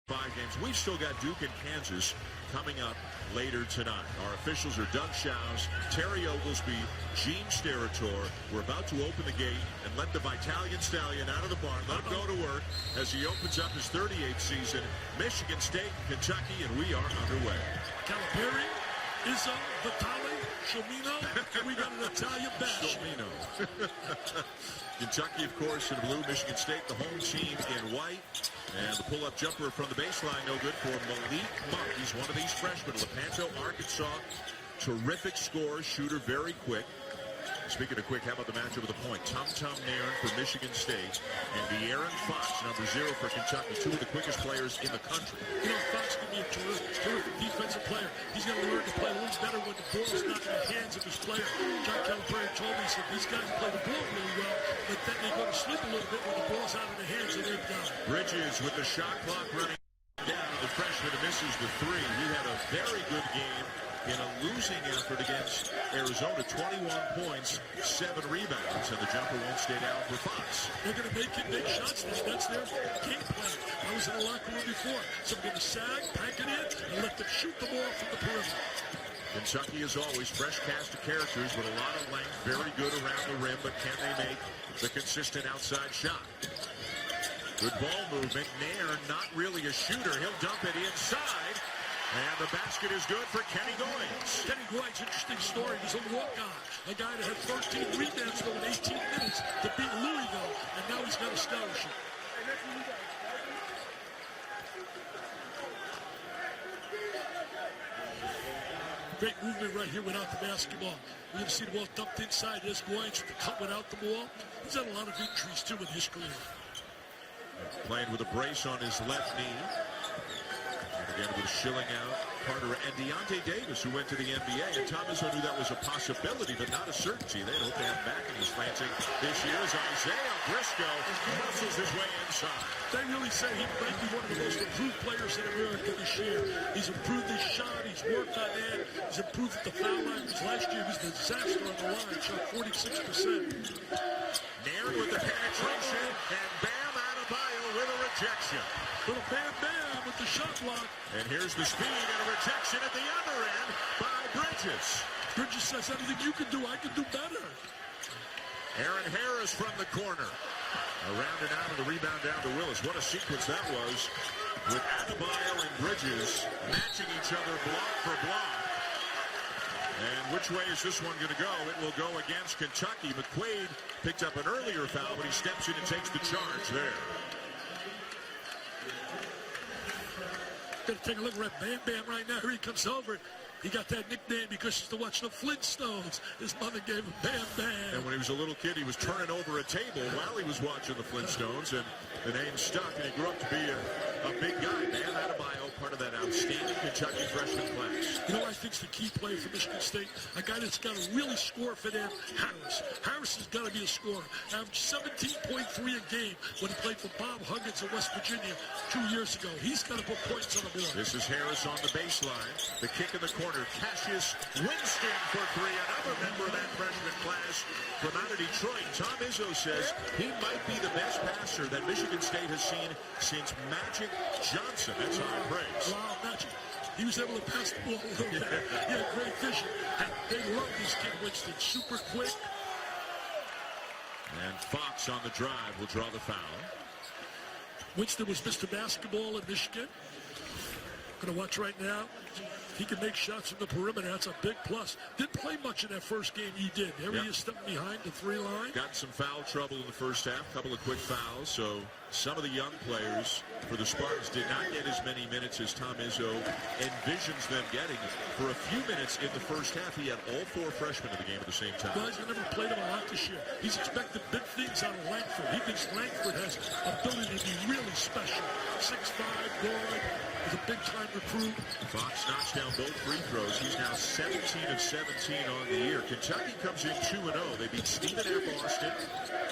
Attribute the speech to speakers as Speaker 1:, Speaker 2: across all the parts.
Speaker 1: 5 games. We've still got Duke and Kansas coming up later tonight. Our officials are Doug Shows, Terry Oglesby, Gene Steratore. We're about to open the gate and let the Vitalian Stallion out of the barn. Let him go to work as he opens up his 38th season. Michigan State, Kentucky, and we are underway.
Speaker 2: Calipari, Izzo, Vitale, Shomino, and we got an Italian bash.
Speaker 1: Shomino. Kentucky, of course, in blue. Michigan State, the home team, in white. And the pull-up jumper from the baseline, no good for Malik Monk. He's one of these freshmen. Lepanto, Arkansas, terrific scorer, shooter, very quick. Speaking of quick, how about the matchup with a point? Tum Nairn for Michigan State and De'Aaron Fox, number 0 for Kentucky, two of the quickest players in the country.
Speaker 2: You know, Fox can be a terrific defensive player. He's got to learn to play a little better when the ball is not in the hands of his player. John Calipari told me, he said, these guys play the ball really well, but then they go to sleep a little bit when the ball's out of the hands of their guy.
Speaker 1: Bridges with the shot clock running down. The freshman misses the 3. He had a very good game in a losing effort against Arizona. 21 points, 7 rebounds, and the jumper won't stay down for Fox.
Speaker 2: They're going to make shots. That's their game plan. I was in the locker room before. So I'm going to sag, pack it in, and let them shoot the ball from the perimeter.
Speaker 1: Kentucky, as always, fresh cast of characters with a lot of length, very good around the rim, but can they make the consistent outside shot? Good ball movement. Nairn, not really a shooter. He'll dump it inside. And the basket is good for Kenny Goins.
Speaker 2: Kenny Goins, interesting story. He's a walk-on. A guy that had 13 rebounds in 18 minutes to beat Louisville, and now he's got a scholarship. Great movement right here without the basketball. We're going to see the ball dumped inside. There's Goins with the cut without the ball. He's had a lot of injuries, too, in his career.
Speaker 1: Playing with a brace on his left knee. And again with Schilling out, Carter, and Deontay Davis, who went to the NBA. And Tom Izzo knew that was a possibility, but not a certainty. They'd hope to have back in his Lansing this year as Isaiah Briscoe muscles his way inside.
Speaker 2: They really say he might be one of the most improved players in America this year. He's improved his shot. He's worked on that. He's improved at the foul line. Because last year he was a disaster on the line. Shot 46%.
Speaker 1: Nairn with the penetration, and Bam Adebayo with a rejection.
Speaker 2: Little Bam Bam with the shot block.
Speaker 1: And here's the speed and a rejection at the other end by Bridges.
Speaker 2: Bridges says, anything you can do, I can do better.
Speaker 1: Aaron Harris from the corner. Around and out of the rebound down to Willis. What a sequence that was, with Adebayo and Bridges matching each other block for block. And which way is this one going to go? It will go against Kentucky. McQuaid picked up an earlier foul, but he steps in and takes the charge there.
Speaker 2: Gonna take a look at Bam Bam right now. Here he comes over. He got that nickname because he used to watch the Flintstones. His mother gave him Bam Bam.
Speaker 1: And when he was a little kid, he was turning over a table while he was watching the Flintstones, and the name stuck, and he grew up to be a big guy. Bam Adebayo, part of that outstanding Kentucky freshman class.
Speaker 2: You know what I think's the key play for Michigan State? A guy that's got to really score for them, Harris. Harris has got to be a scorer. Averaged 17.3 a game when he played for Bob Huggins in West Virginia 2 years ago. He's got to put points on the board.
Speaker 1: This is Harris on the baseline. The kick in the corner. Cassius Winston for 3. Another member of that freshman class from out of Detroit. Tom Izzo says he might be the best passer that Michigan State has seen since Magic Johnson. That's high praise.
Speaker 2: Wow, Magic. He was able to pass the ball a little bit. He had great vision. They love this kid Winston. Super quick.
Speaker 1: And Fox on the drive will draw the foul.
Speaker 2: Winston was Mr. Basketball in Michigan. Going to watch right now. He can make shots from the perimeter. That's a big plus. Didn't play much in that first game. He did. There he is stepping behind the 3 line.
Speaker 1: Got some foul trouble in the first half. Couple of quick fouls. So some of the young players for the Spartans did not get as many minutes as Tom Izzo envisions them getting. For a few minutes in the first half, he had all 4 freshmen in the game at the same time.
Speaker 2: Guys have never played him a lot this year. He's expected big things out of Langford. He thinks Langford has ability to be really special. 6'5", guard, is a big-time recruit.
Speaker 1: Fox knocks down both free throws. He's now 17 of 17 on the year. Kentucky comes in 2-0. They beat Stephen F. Austin,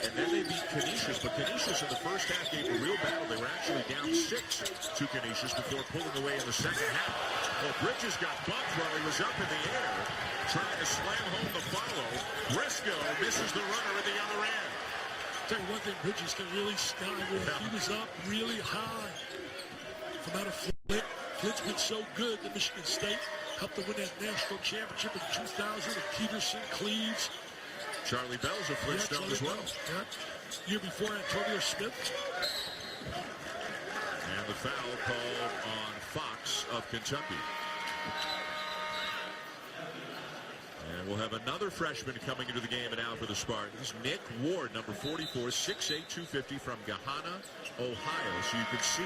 Speaker 1: and then they beat Canisius. But Canisius in the first half gave a real battle. They were actually down 6 to Canisius before pulling away in the second half. Well, Bridges got bumped while he was up in the air, trying to slam home the follow. Briscoe misses the runner at the other end.
Speaker 2: Tell you one thing, Bridges can really skywalk. He was up really high. from out of Flint. Flint's been so good that Michigan State helped to win that national championship in 2000 with Peterson, Cleves.
Speaker 1: Charlie Bell's a Flintstone as well.
Speaker 2: Yeah. Year before, Antonio Smith.
Speaker 1: And the foul called on Fox of Kentucky. And we'll have another freshman coming into the game and out for the Spartans. Nick Ward, number 44, 6'8", 250 from Gahanna, Ohio. So you can see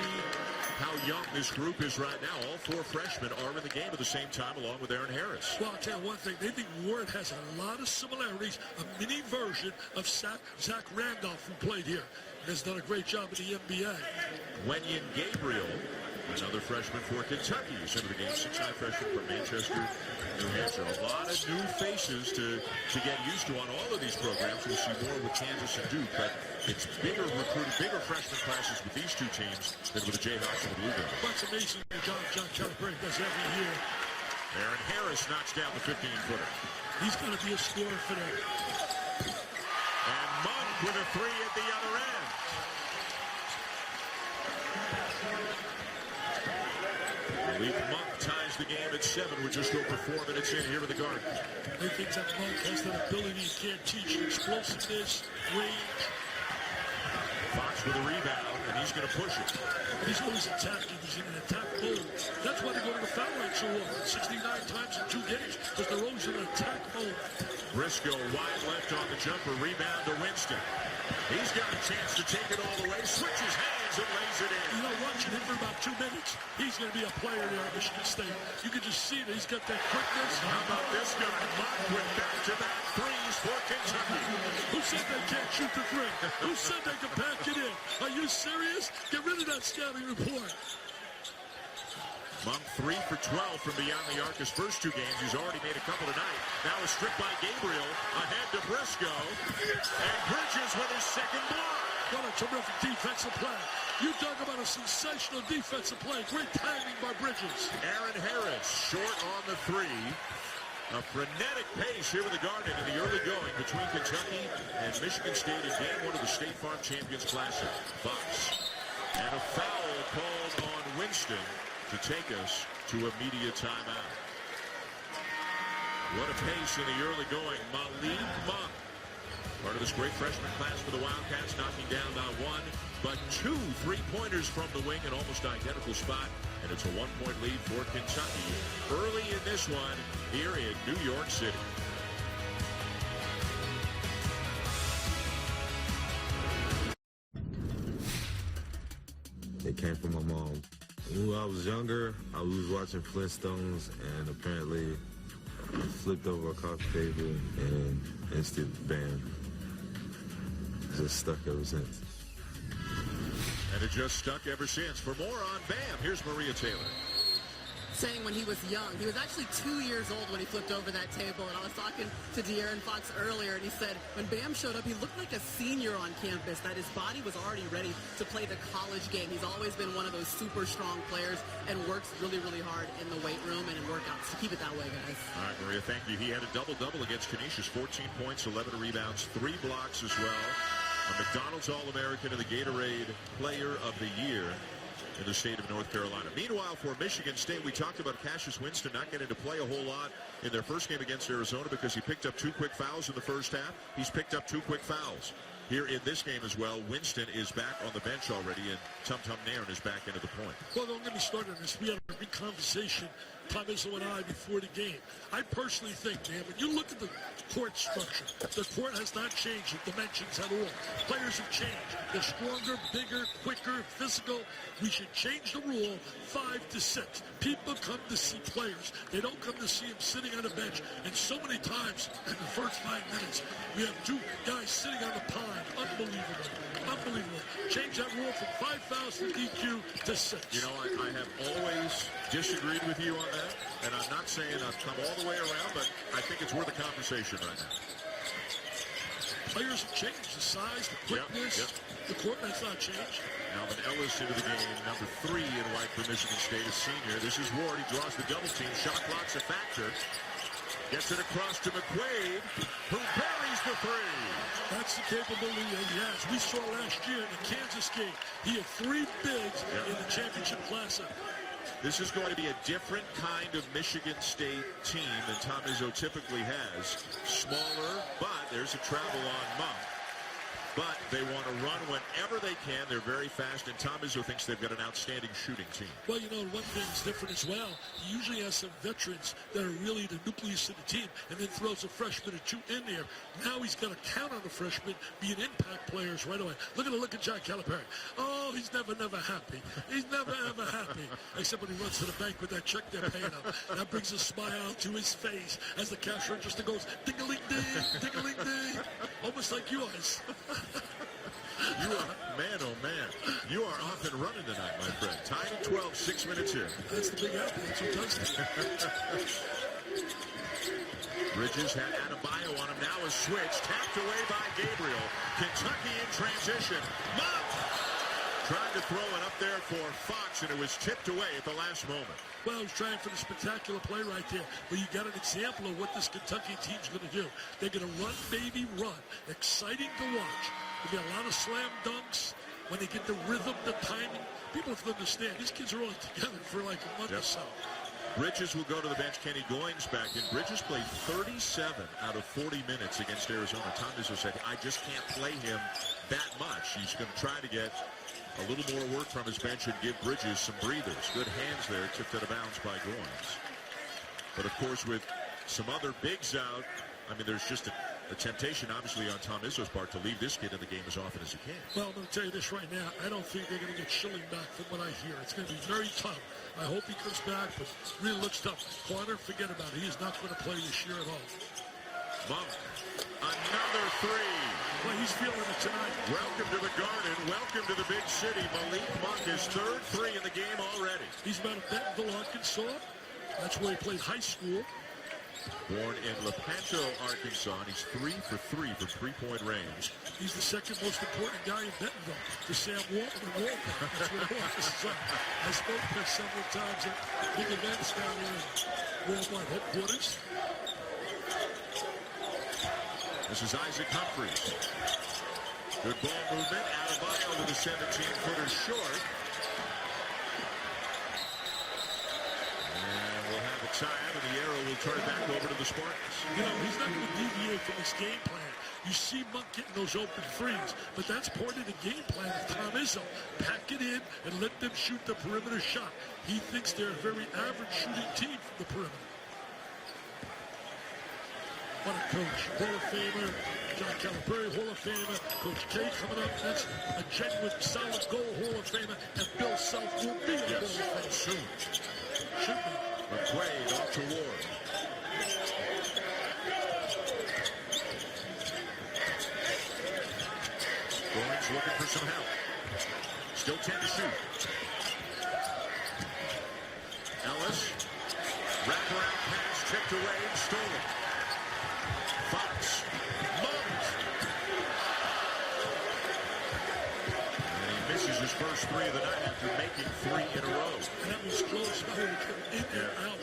Speaker 1: how young this group is right now. All four freshmen are in the game at the same time, along with Aaron Harris.
Speaker 2: Well, I'll tell you one thing. They think Ward has a lot of similarities, a mini version of Zach Randolph, who played here. And has done a great job in the NBA.
Speaker 1: Wenyen Gabriel, another freshman for Kentucky, is into the game. 6'9" freshman from Manchester, New Hampshire. A lot of new faces to get used to on all of these programs. We'll see more with Kansas and Duke, but it's bigger freshman classes with these two teams than with the Jayhawks and the Blue Devils.
Speaker 2: That's amazing the job John Calipari does every year.
Speaker 1: Aaron Harris knocks down the 15-footer.
Speaker 2: He's going to be a scorer for them.
Speaker 1: And Monk with a three at the other end. Malik Monk ties the game at 7 with just over 4 minutes in here in the Garden.
Speaker 2: They think that Monk has that ability you can't teach. Explosiveness, range.
Speaker 1: Fox with a rebound, and he's going to push it.
Speaker 2: And he's always attacking. He's in an attack mode. That's why they go to the foul line so often. 69 times in 2 games, because they're always in an attack mode.
Speaker 1: Briscoe wide left on the jumper. Rebound to Winston. He's got a chance to take it all the way. Switches hands and lays it in.
Speaker 2: You know, watching him for about 2 minutes, he's going to be a player there at Michigan State. You can just see that he's got that quickness.
Speaker 1: How about this guy? Monk with back-to-back threes for Kentucky.
Speaker 2: Who said they can't shoot the three? Who said they can pack it in? Are you serious? Get rid of that scouting report.
Speaker 1: Monk 3 for 12 from beyond the arc. His first 2 games, he's already made a couple tonight. Now a strip by Gabriel, ahead to Briscoe, and Bridges with his second block.
Speaker 2: What a terrific defensive play. You talk about a sensational defensive play. Great timing by Bridges.
Speaker 1: Aaron Harris short on the 3. A frenetic pace here in the Garden in the early going between Kentucky and Michigan State in game 1 of the State Farm Champions Classic. Fox. And a foul called on Winston to take us to a media timeout. What a pace in the early going. Malik Monk, part of this great freshman class for the Wildcats, knocking down not 1, but 2 3-pointers from the wing, an almost identical spot, and it's a 1-point lead for Kentucky early in this one here in New York City.
Speaker 3: It came from my mom. When I was younger, I was watching Flintstones, and apparently I flipped over a coffee table and instant bam. Just stuck ever since.
Speaker 1: And it just stuck ever since. For more on BAM, here's Maria Taylor.
Speaker 4: Saying when he was young, he was actually 2 years old when he flipped over that table. And I was talking to De'Aaron Fox earlier, and he said when Bam showed up, he looked like a senior on campus, that his body was already ready to play the college game. He's always been one of those super strong players and works really, really hard in the weight room and in workouts. So keep it that way, guys.
Speaker 1: All right, Maria, thank you. He had a double-double against Canisius, 14 points, 11 rebounds, 3 blocks as well. A McDonald's All-American and the Gatorade Player of the Year in the state of North Carolina. Meanwhile, for Michigan State, we talked about Cassius Winston not getting to play a whole lot in their first game against Arizona because he picked up 2 quick fouls in the first half. He's picked up 2 quick fouls here in this game as well. Winston is back on the bench already, and Tum Tum Nairn is back into the point.
Speaker 2: Well, don't get me started on this. We had a big conversation, Tom Izzo and I, before the game. I personally think, man, when you look at the court structure, the court has not changed the dimensions at all. Players have changed. They're stronger, bigger, quicker, physical. We should change the rule 5 to 6. People come to see players. They don't come to see them sitting on the bench. And so many times in the first 5 minutes, we have 2 guys sitting on the pond. Unbelievable. Unbelievable. Change that rule from 5 fouls for DQ to 6.
Speaker 1: You know, I have always disagreed with you on that, and I'm not saying I've come all the way around, but I think it's worth a conversation right now.
Speaker 2: Players have changed. The size, the quickness.
Speaker 1: Yep.
Speaker 2: The court has not changed.
Speaker 1: Alvin Ellis into the game, number 3 in white for Michigan State, a senior. This is Ward. He draws the double team. Shot clock's a factor. Gets it across to McQuaid, who buries the three.
Speaker 2: That's the capability that he has. We saw last year in the Kansas game. He had 3 bigs in the championship classic.
Speaker 1: This is going to be a different kind of Michigan State team than Tom Izzo typically has. Smaller, but there's a travel on Monk. But they want to run whenever they can. They're very fast, and Tom Izzo thinks they've got an outstanding shooting team.
Speaker 2: Well, you know, one thing's different as well. He usually has some veterans that are really the nucleus of the team, and then throws a freshman or two in there. Now he's got to count on the freshmen being impact players right away. Look at John Calipari. Oh, he's never happy. He's never, ever happy. Except when he runs to the bank with that check they're paying him. That brings a smile to his face as the cash register goes ding-a-ling-ding, ding-a-ling-ding. Almost like yours.
Speaker 1: You are, man, oh man, you are off and running tonight, my friend. Tied at 12, 6 minutes here.
Speaker 2: That's the Big Apple. That's what does it.
Speaker 1: Bridges had Adebayo on him. Now a switch. Tapped away by Gabriel. Kentucky in transition. Monk tried to throw it up there for Fox, and it was tipped away at the last moment.
Speaker 2: Well, he's trying for the spectacular play right there. But you got an example of what this Kentucky team's going to do. They're going to run, baby, run. Exciting to watch. There'll be a lot of slam dunks when they get the rhythm, the timing. People have to understand, these kids are all together for like a month or so.
Speaker 1: Bridges will go to the bench. Kenny Goings back in. Bridges played 37 out of 40 minutes against Arizona. Tom Izzo said, I just can't play him that much. He's going to try to get a little more work from his bench and give Bridges some breathers. Good hands there, tipped out of bounds by Goings. But of course, with some other bigs out, I mean, there's just a temptation, obviously, on Tom Izzo's part to leave this kid in the game as often as he can.
Speaker 2: Well, I'm going to tell you this right now. I don't think they're going to get Schilling back from what I hear. It's going to be very tough. I hope he comes back, but really looks tough. Corner, forget about it. He is not going to play this year at all.
Speaker 1: Monk, another three.
Speaker 2: Well, he's feeling it tonight.
Speaker 1: Welcome to the Garden. Welcome to the big city. Malik Monk, his third three in the game already.
Speaker 2: He's out of Bentonville, Arkansas. That's where he played high school.
Speaker 1: Born in Lepanto, Arkansas, and he's 3 for 3 from three-point range.
Speaker 2: He's the second most important guy in Bentonville to Sam Walton and Walton. That's what it was. So I spoke to him several times at big events down there in Walmart headquarters.
Speaker 1: This is Isaac Humphries. Good ball movement. Adebayo with a 17-footer short. And we'll have a time, and the arrow will turn it back over to the Spartans.
Speaker 2: You know, he's not going to deviate from his game plan. You see Monk getting those open threes, but that's part of the game plan of Tom Izzo. Pack it in and let them shoot the perimeter shot. He thinks they're a very average shooting team from the perimeter. What a coach. Hall of Famer. John Calipari, Hall of Famer. Coach K coming up next. A genuine solid goal Hall of Famer. And Bill Self will be a Hall of Famer soon. Should be.
Speaker 1: McQuaid off to Ward. Goings looking for some help. Still 10 to shoot. Ellis. Wraparound pass tipped away and stolen. Fox. Monk. And he misses his first three of the night after making 3 in a row.
Speaker 2: And that was close. In and out.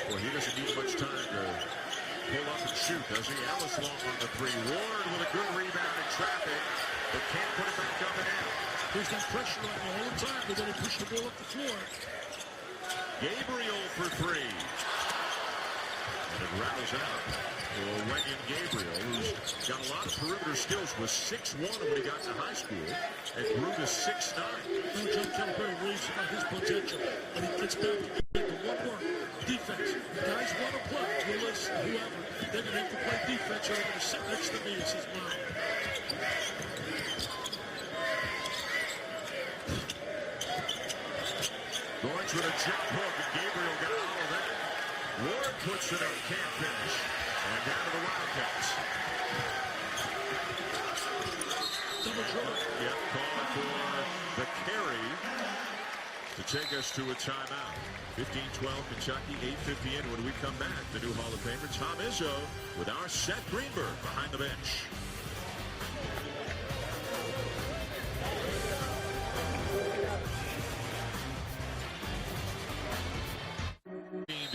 Speaker 1: Well, he doesn't need much time to pull up and shoot, does he? Ellis long on the three. Ward with a good rebound in traffic, but can't put it back up and in.
Speaker 2: There's that pressure on him all the time. They're going to push the ball up the floor.
Speaker 1: Gabriel for 3. And it rattles out for Wenyon Gabriel, who's got a lot of perimeter skills, was 6'1" when he got to high school and grew to 6'9".
Speaker 2: Now John Calipari raised about his potential, and he gets back to one more. Defense. The guys want to play. Willis, whoever. They're going to have to play defense, or they're going to sit next to me, says Mom.
Speaker 1: Goings with a jump hook, and Gabriel got all of that. Ward puts it up, can't finish. And down to the Wildcats.
Speaker 2: Double draw.
Speaker 1: Yep, call for the carry to take us to a timeout. 15-12 Kentucky, 8:50 in. When we come back, the new Hall of Famer, Tom Izzo, with our Seth Greenberg behind the bench.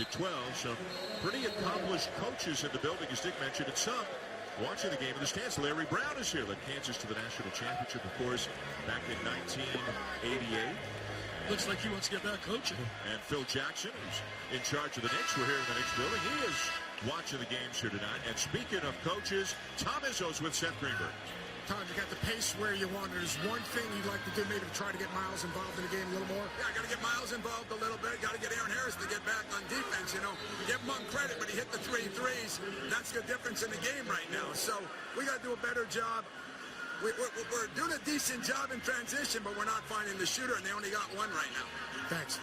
Speaker 1: to 12. Some pretty accomplished coaches in the building, as Dick mentioned, and some watching the game in the stands. Larry Brown is here. Led Kansas to the national championship, of course, back in 1988.
Speaker 2: Looks like he wants to get back coaching.
Speaker 1: And Phil Jackson, who's in charge of the Knicks. We're here in the Knicks building. He is watching the games here tonight. And speaking of coaches, Tom Izzo's with Seth Greenberg.
Speaker 5: Tom, you got the pace where you want. There's one thing you'd like to do, maybe to try to get Miles involved in the game a little more.
Speaker 6: Yeah, got to get Miles involved a little bit. Got to get Aaron Harris to get back on defense, you know. Give him on credit, but he hit the 3 threes. That's the difference in the game right now. So we got to do a better job. We're doing a decent job in transition, but we're not finding the shooter, and they only got one right now.
Speaker 5: Thanks.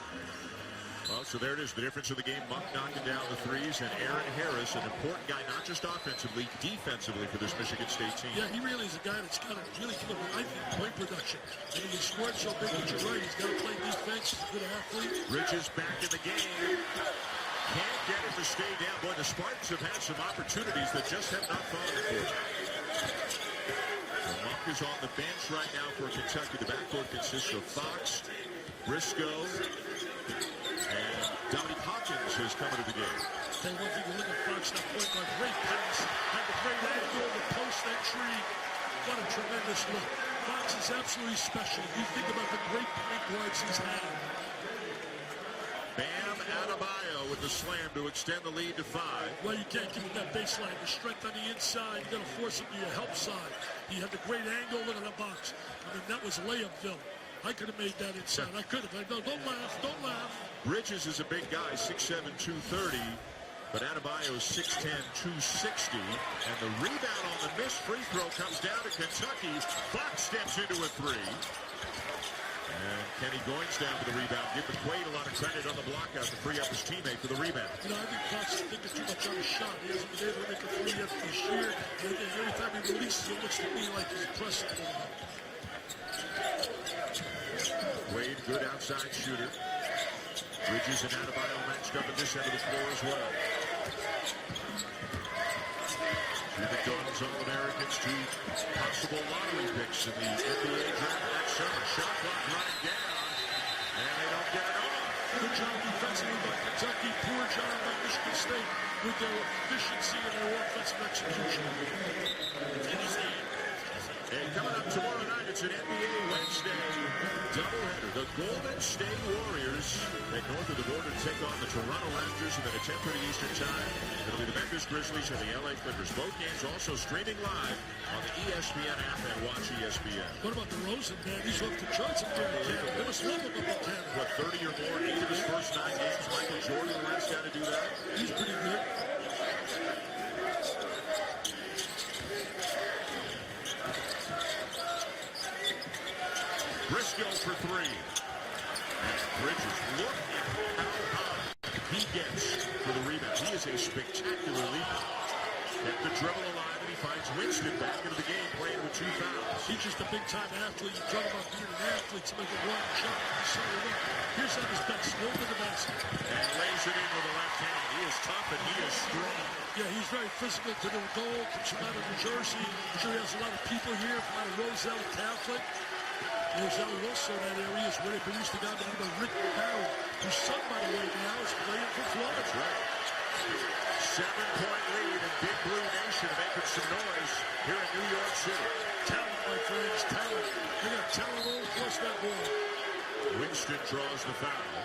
Speaker 1: Well, so there it is, the difference of the game. Monk knocking down the threes, and Aaron Harris, an important guy, not just offensively, defensively for this Michigan State team.
Speaker 2: Yeah, he really is a guy that's got to really come up, I think, point production. And he scored so big, but you're right, he's got to play defense. He's a good athlete.
Speaker 1: Bridges back in the game. Can't get him to stay down. Boy, the Spartans have had some opportunities that just have not fallen for them. Monk is on the bench right now for Kentucky. The backcourt consists of Fox, Briscoe, and Dominique Hawkins has come into the game.
Speaker 2: Tell you one thing, you look at Fox, that point guard, great pass, had the great angle, the post entry. What a tremendous look. Fox is absolutely special. You think about the great point guards he's had.
Speaker 1: Bam Adebayo with the slam to extend the lead to 5.
Speaker 2: Well, you can't give him that baseline. The strength on the inside, you got to force him to your help side. He had the great angle. Look at the box. I mean, that was layupville. I could have made that inside. I could have. No, don't laugh. Don't laugh.
Speaker 1: Bridges is a big guy, 6'7", 230. But Adebayo is 6'10", 260. And the rebound on the missed free throw comes down to Kentucky. Fox steps into a 3. And Kenny Goins down for the rebound. Give McQuaid a lot of credit on the block out to free up his teammate for the rebound.
Speaker 2: You know, I think Fox is thinking too much on his shot. He hasn't been able to make a 3 yet this year. And every time he releases, it looks to me like he's pressing a little bit.
Speaker 1: Wade, good outside shooter. Bridges and Adebayo matched up at this end of the floor as well. Two McDonald's All-Americans, 2 possible lottery picks in the NBA draft next summer. Shot clock running down, and they don't get it off.
Speaker 2: Good job defensively by Kentucky. Poor job by Michigan State with their efficiency and their offensive execution.
Speaker 1: And coming up tomorrow night, it's an NBA Wednesday doubleheader. The Golden State Warriors head north of the border to take on the Toronto Raptors, and then at 10:30 Eastern Time, it'll be the Memphis Grizzlies and the LA Clippers. Both games also streaming live on the ESPN app and Watch ESPN.
Speaker 2: What about the Rosen, man? He's off the charts up there in Canada. They must love him up in Canada.
Speaker 1: What, 30 or more in 8 of his first 9 games? Michael Jordan, the last guy to do that?
Speaker 2: He's pretty good.
Speaker 1: Briscoe for 3. And Bridges, look at how high he gets for the rebound. He is a spectacular leaper. Kept the dribble alive, and he finds Winston back into the game playing with 2 fouls.
Speaker 2: He's just a big-time athlete. You talk about being an athlete to make a run, jump, and so on. Here's at his best. Over the basket.
Speaker 1: And lays it in with the left hand. He is tough and he is strong.
Speaker 2: Yeah, he's very physical to the goal. Comes from out of New Jersey. I'm sure he has a lot of people here from out of Roselle Catholic. Roselle also in that area is where they produced the guy by the name of Rick Barry, whose son, by the way, now is playing for Florida.
Speaker 1: That's right. 7-point lead, and Big Blue Nation making some noise here in New York City.
Speaker 2: Talent, my friends, talent. They got talent all across that ball.
Speaker 1: Winston draws the foul.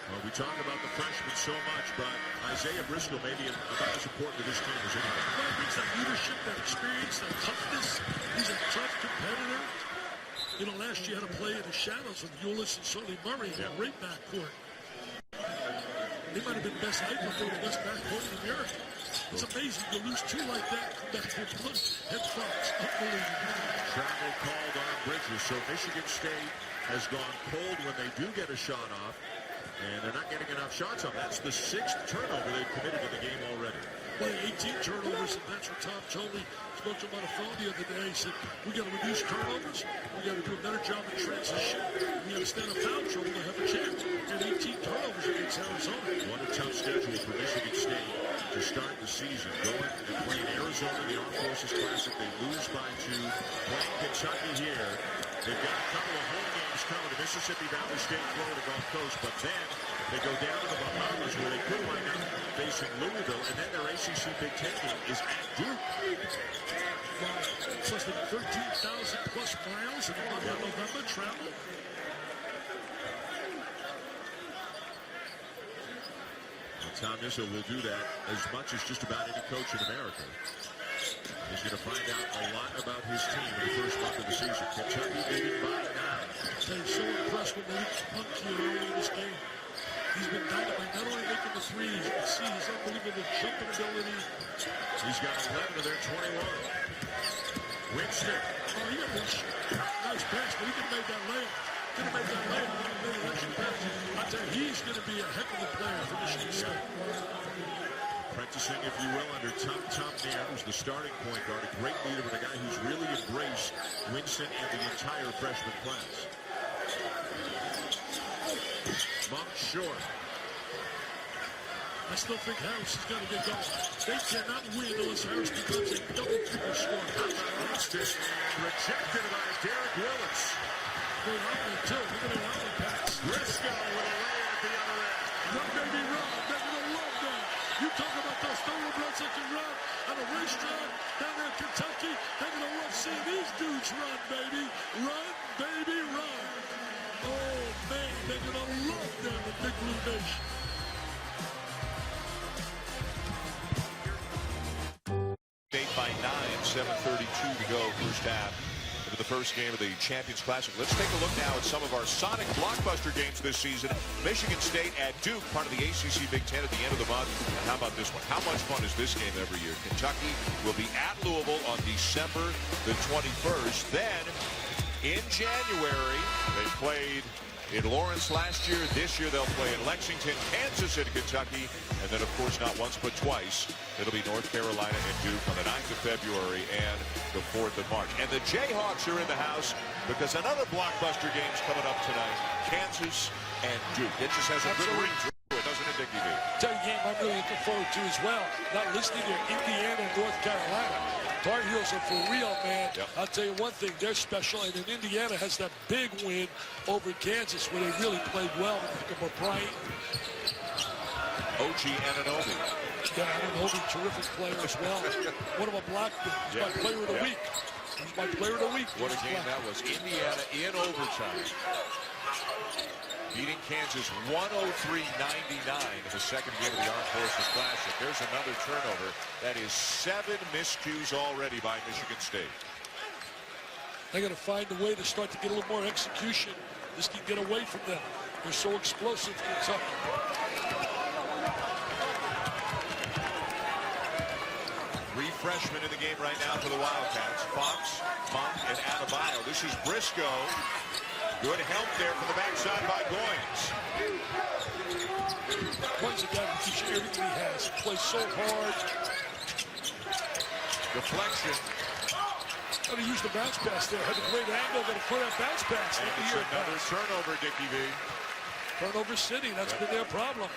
Speaker 1: Well, we talk about the freshmen so much, but Isaiah Briscoe may be about as important to this team as anybody.
Speaker 2: Well, he brings that leadership, that experience, that toughness. He's a tough competitor. You know, last year had to play in the shadows with Ulis and Sonny Murray in the right backcourt. They might have been best. I thought they were the best backcourt in America. It's amazing to lose 2 like that. Come back with one head Fox. Unbelievable.
Speaker 1: Travel called on Bridges, so Michigan State has gone cold when they do get a shot off, and they're not getting enough shots off. That's the 6th turnover they've committed in the game already.
Speaker 2: Well, 18 turnovers, and that's what Tom told me. Spoke to him on the phone the other day. He said, we got to reduce turnovers. We got to do a better job in transition. We got to stand up foul trouble to have a chance. And 18 turnovers against Arizona.
Speaker 1: What a tough schedule for Michigan State to start the season. Going and playing Arizona in the Armed Forces Classic. They lose by 2. Playing Kentucky here. They've got a couple of home games games coming to Mississippi Valley State, Florida Gulf Coast, but then they go down to the Bahamas where they could wind up facing Louisville, and then their ACC Big Ten game is at Duke.
Speaker 2: Plus than 13,000 plus miles in the month of November travel.
Speaker 1: Well, Tom Izzo will do that as much as just about any coach in America. He's going to find out a lot about his team in the first month of the season. Kentucky leading by 9.
Speaker 2: I'm so impressed with Malik Monk early in this game. He's been dynamite, not only making the threes, you can see his unbelievable jumping ability.
Speaker 1: He's got 11 of their 21. Winston.
Speaker 2: Oh, he got this nice pass, but he could have made that layup. Could have made that layup. Could have made an extra pass. I tell you, he's going to be a heck of a player for Michigan State.
Speaker 1: Apprenticing, if you will, under Tom Nair, who's the starting point guard, a great leader, but a guy who's really embraced Winston and the entire freshman class. Monk short.
Speaker 2: I still think Harris is going to get going. They cannot win unless Harris becomes a double-figure scorer.
Speaker 1: Austin rejected by Derek Willis.
Speaker 2: Great outlet, too. Look at that outlet pass.
Speaker 1: Briscoe with a layup at the other end.
Speaker 2: Run, baby, run. They're going to love that. You talk about those thoroughbreds that can run on a racetrack down there in Kentucky. They're going to love seeing these dudes run, baby. Run, baby, run. Oh, man, they're going to love them, the Big Blue Nation.
Speaker 7: By 9, 7:32 to go, first half of the first game of the Champions Classic. Let's take a look now at some of our Sonic blockbuster games this season. Michigan State at Duke, part of the ACC Big Ten at the end of the month. And how about this one? How much fun is this game every year? Kentucky will be at Louisville on December the 21st. Then, in January, they played in Lawrence last year. This year they'll play in Lexington, Kansas City, Kentucky, and then, of course, not once but twice, it'll be North Carolina and Duke on the 9th of February and the 4th of March. And the Jayhawks are in the house because another blockbuster game's coming up tonight, Kansas and Duke. It just has a good ring to it, doesn't it, Dickie V?
Speaker 2: Tell you a game I'm really looking forward to as well. Not listening to Indiana and North Carolina. Tar Heels are for real, man.
Speaker 7: Yep.
Speaker 2: I'll tell you one thing, they're special. And then Indiana has that big win over Kansas where they really played well. Bryant.
Speaker 7: OG Anunoby.
Speaker 2: Yeah, Anunoby, terrific player as well. One of a block. He's my player of the week. He's my player of the week.
Speaker 7: What a game that was. Indiana in overtime. Beating Kansas 103-99 in the second game of the Armed Forces Classic. There's another turnover. That is 7 miscues already by Michigan State.
Speaker 2: They got to find a way to start to get a little more execution. This can get away from them. They're so explosive, Kentucky.
Speaker 7: Three freshmen in the game right now for the Wildcats. Fox, Monk, and Adebayo. This is Briscoe. Good help there from the backside by Goins.
Speaker 2: Goins a guy who teaches everything he has. He plays so hard.
Speaker 7: Deflection.
Speaker 2: Got to use the bounce pass there. Had a great angle. Got to play that bounce pass.
Speaker 7: And it's another turnover, Dickie V.
Speaker 2: Turnover City. That's been their problem.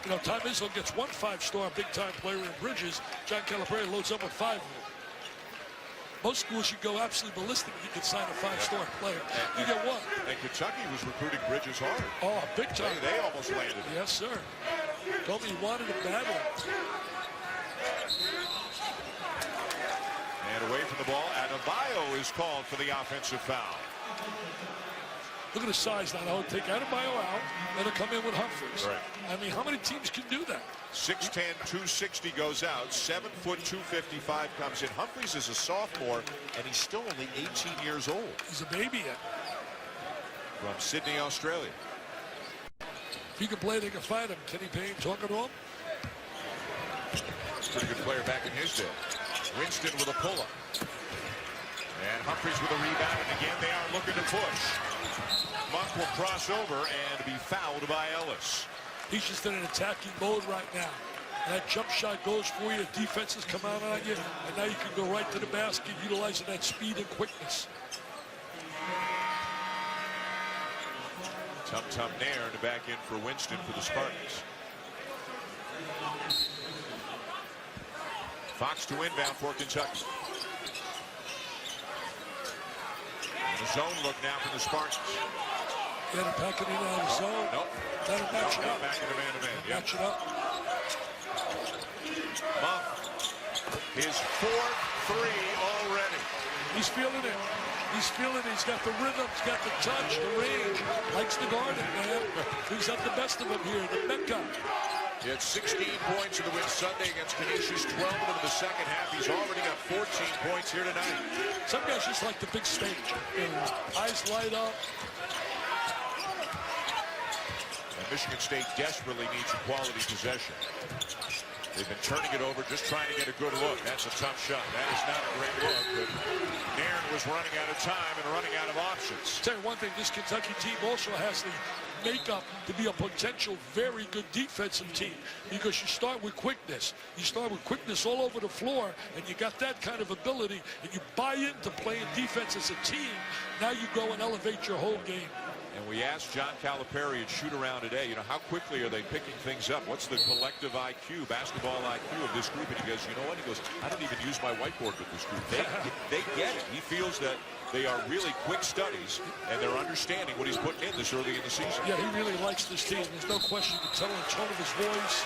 Speaker 2: You know, Tom Izzo gets 1 5-star big-time player in Bridges. John Calipari loads up with 5 of them. Most schools should go absolutely ballistic if you can sign a 5-star player. You get one.
Speaker 7: And Kentucky was recruiting Bridges hard.
Speaker 2: Oh, big time.
Speaker 7: They almost landed it.
Speaker 2: Yes, sir. Told me he wanted a battle.
Speaker 7: And away from the ball, Adebayo is called for the offensive foul.
Speaker 2: Look at the size now. They'll take Adebayo out, and they'll come in with Humphries.
Speaker 7: Right.
Speaker 2: I mean, how many teams can do that?
Speaker 7: 6'10", 260 goes out. 7 foot 255 comes in. Humphries is a sophomore, and he's still only 18 years old.
Speaker 2: He's a baby yet.
Speaker 7: From Sydney, Australia.
Speaker 2: If he can play, they can find him. Kenny Payne talking to him.
Speaker 7: Pretty good player back in his day. Winston with a pull-up. And Humphries with a rebound, and again they are looking to push. Monk will cross over and be fouled by Ellis.
Speaker 2: He's just in an attacking mode right now. That jump shot goes for you. Defenses come out on you, and now you can go right to the basket, utilizing that speed and quickness.
Speaker 7: Tum Nair to back in for Winston for the Spartans. Fox to inbound for Kentucky. The zone look now from the Spartans.
Speaker 2: Got to pack it in out of the zone.
Speaker 7: Nope.
Speaker 2: Got to match it up.
Speaker 7: Back in the man-to-man. Yep.
Speaker 2: Match it up.
Speaker 7: Monk. His fourth three already.
Speaker 2: He's feeling it. He's feeling it. He's got the rhythm. He's got the touch, the range. Likes to guard it, man. He's got the best of him here, the Mecca.
Speaker 7: He had 16 points in the win Sunday against Canisius, 12 of them in the second half. He's already got 14 points here tonight.
Speaker 2: Some guys just like the big stage. Eyes light up.
Speaker 7: And Michigan State desperately needs a quality possession. They've been turning it over, just trying to get a good look. That's a tough shot. That is not a great look, but Nairn was running out of time and running out of options.
Speaker 2: Tell you one thing, this Kentucky team also has the makeup to be a potential very good defensive team, because you start with quickness. You start with quickness all over the floor, and you got that kind of ability, and you buy into playing defense as a team. Now you go and elevate your whole game.
Speaker 7: And we asked John Calipari at shoot-around today, you know, how quickly are they picking things up? What's the collective IQ, basketball IQ of this group? And he goes, you know what? He goes, I don't even use my whiteboard with this group. They get it. He feels that they are really quick studies, and they're understanding what he's putting in this early in the season.
Speaker 2: Yeah, he really likes this team. There's no question. You can tell in the tone of his voice.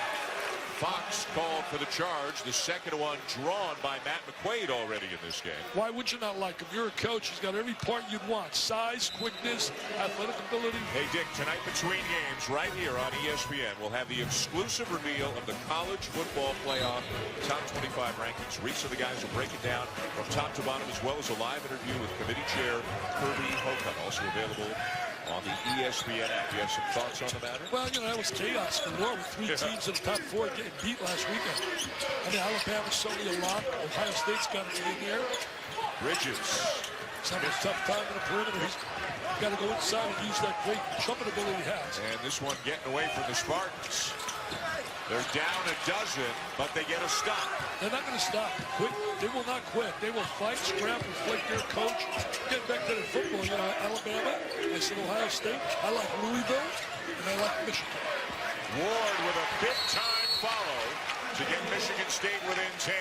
Speaker 7: Fox called for the charge, the second one drawn by Matt McQuaid already in this game.
Speaker 2: Why would you not like him? You're a coach. He's got every part you'd want. Size, quickness, athletic ability.
Speaker 7: Hey, Dick, tonight between games, right here on ESPN, we'll have the exclusive reveal of the college football playoff top 25 rankings. Reese and the guys will break it down from top to bottom, as well as a live interview with committee chair Kirby Hocutt, also available on the ESPN app. You have some thoughts on the matter?
Speaker 2: Well, you know, that was chaos galore with three teams in the top four getting beat last weekend. I mean, Alabama's certainly a lock. Ohio State's got it in there.
Speaker 7: Bridges.
Speaker 2: He's having a tough time in the perimeter. He's got to go inside and use that great jumping ability he has.
Speaker 7: And this one getting away from the Spartans. They're down a dozen, but they get a stop.
Speaker 2: They're not going to stop. They will not quit. They will fight, scrap, reflect their coach. Get back to the football. You know, Alabama, I said Ohio State. I like Louisville, and I like Michigan.
Speaker 7: Ward with a big-time follow to get Michigan State within 10.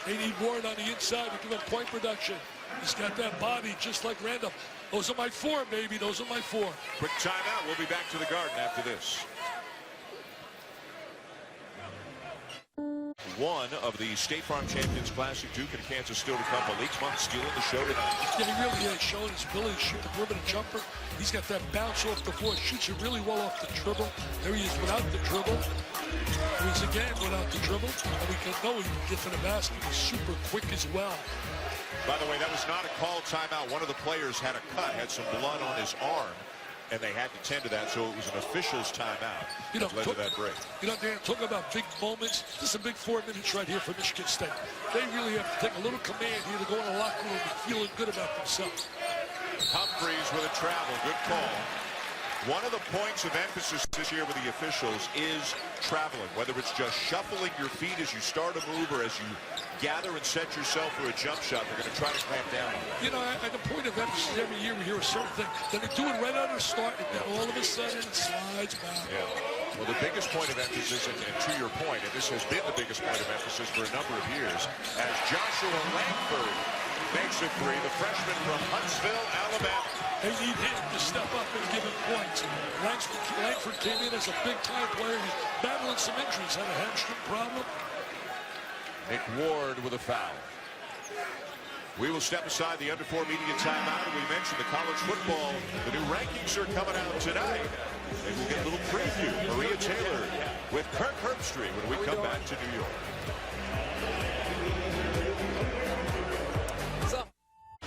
Speaker 2: They need Ward on the inside to give them point production. He's got that body just like Randolph. Those are my four, baby. Those are my four.
Speaker 7: Quick timeout. We'll be back to the Garden after this. One of the State Farm Champions Classic, Duke and Kansas still to come. Malik Monk stealing the show tonight.
Speaker 2: Yeah, he really is showing his ability to shoot the perimeter jumper. He's got that bounce off the floor. Shoots it really well off the dribble. There he is without the dribble. He's again without the dribble. And we can know he can get to the basket. He's super quick as well.
Speaker 7: By the way, that was not a called timeout. One of the players had a cut, had some blood on his arm, and they had to tend to that, so it was an official's timeout that led to that break.
Speaker 2: You know, Dan, talking about big moments, this is a big 4 minutes right here for Michigan State. They really have to take a little command here to go in the locker room and feeling good about themselves.
Speaker 7: Humphreys with a travel, good call. One of the points of emphasis this year with the officials is traveling, whether it's just shuffling your feet as you start a move or as you gather and set yourself for a jump shot. They're going to try to clamp down on it.
Speaker 2: You know, at the point of emphasis every year we hear a certain thing. Then they do it right out of the start, and then all of a sudden it slides back.
Speaker 7: Yeah. Well, the biggest point of emphasis, and to your point, and this has been the biggest point of emphasis for a number of years, as Joshua Langford makes a three, the freshman from Huntsville, Alabama.
Speaker 2: They need him to step up and give him points. Langford came in as a big-time player. He's battling some injuries, had a hamstring problem.
Speaker 7: Nick Ward with a foul. We will step aside the under-4 media timeout. We mentioned the college football. The new rankings are coming out tonight. And we'll get a little preview. Maria Taylor with Kirk Herbstreit when we come back to New York.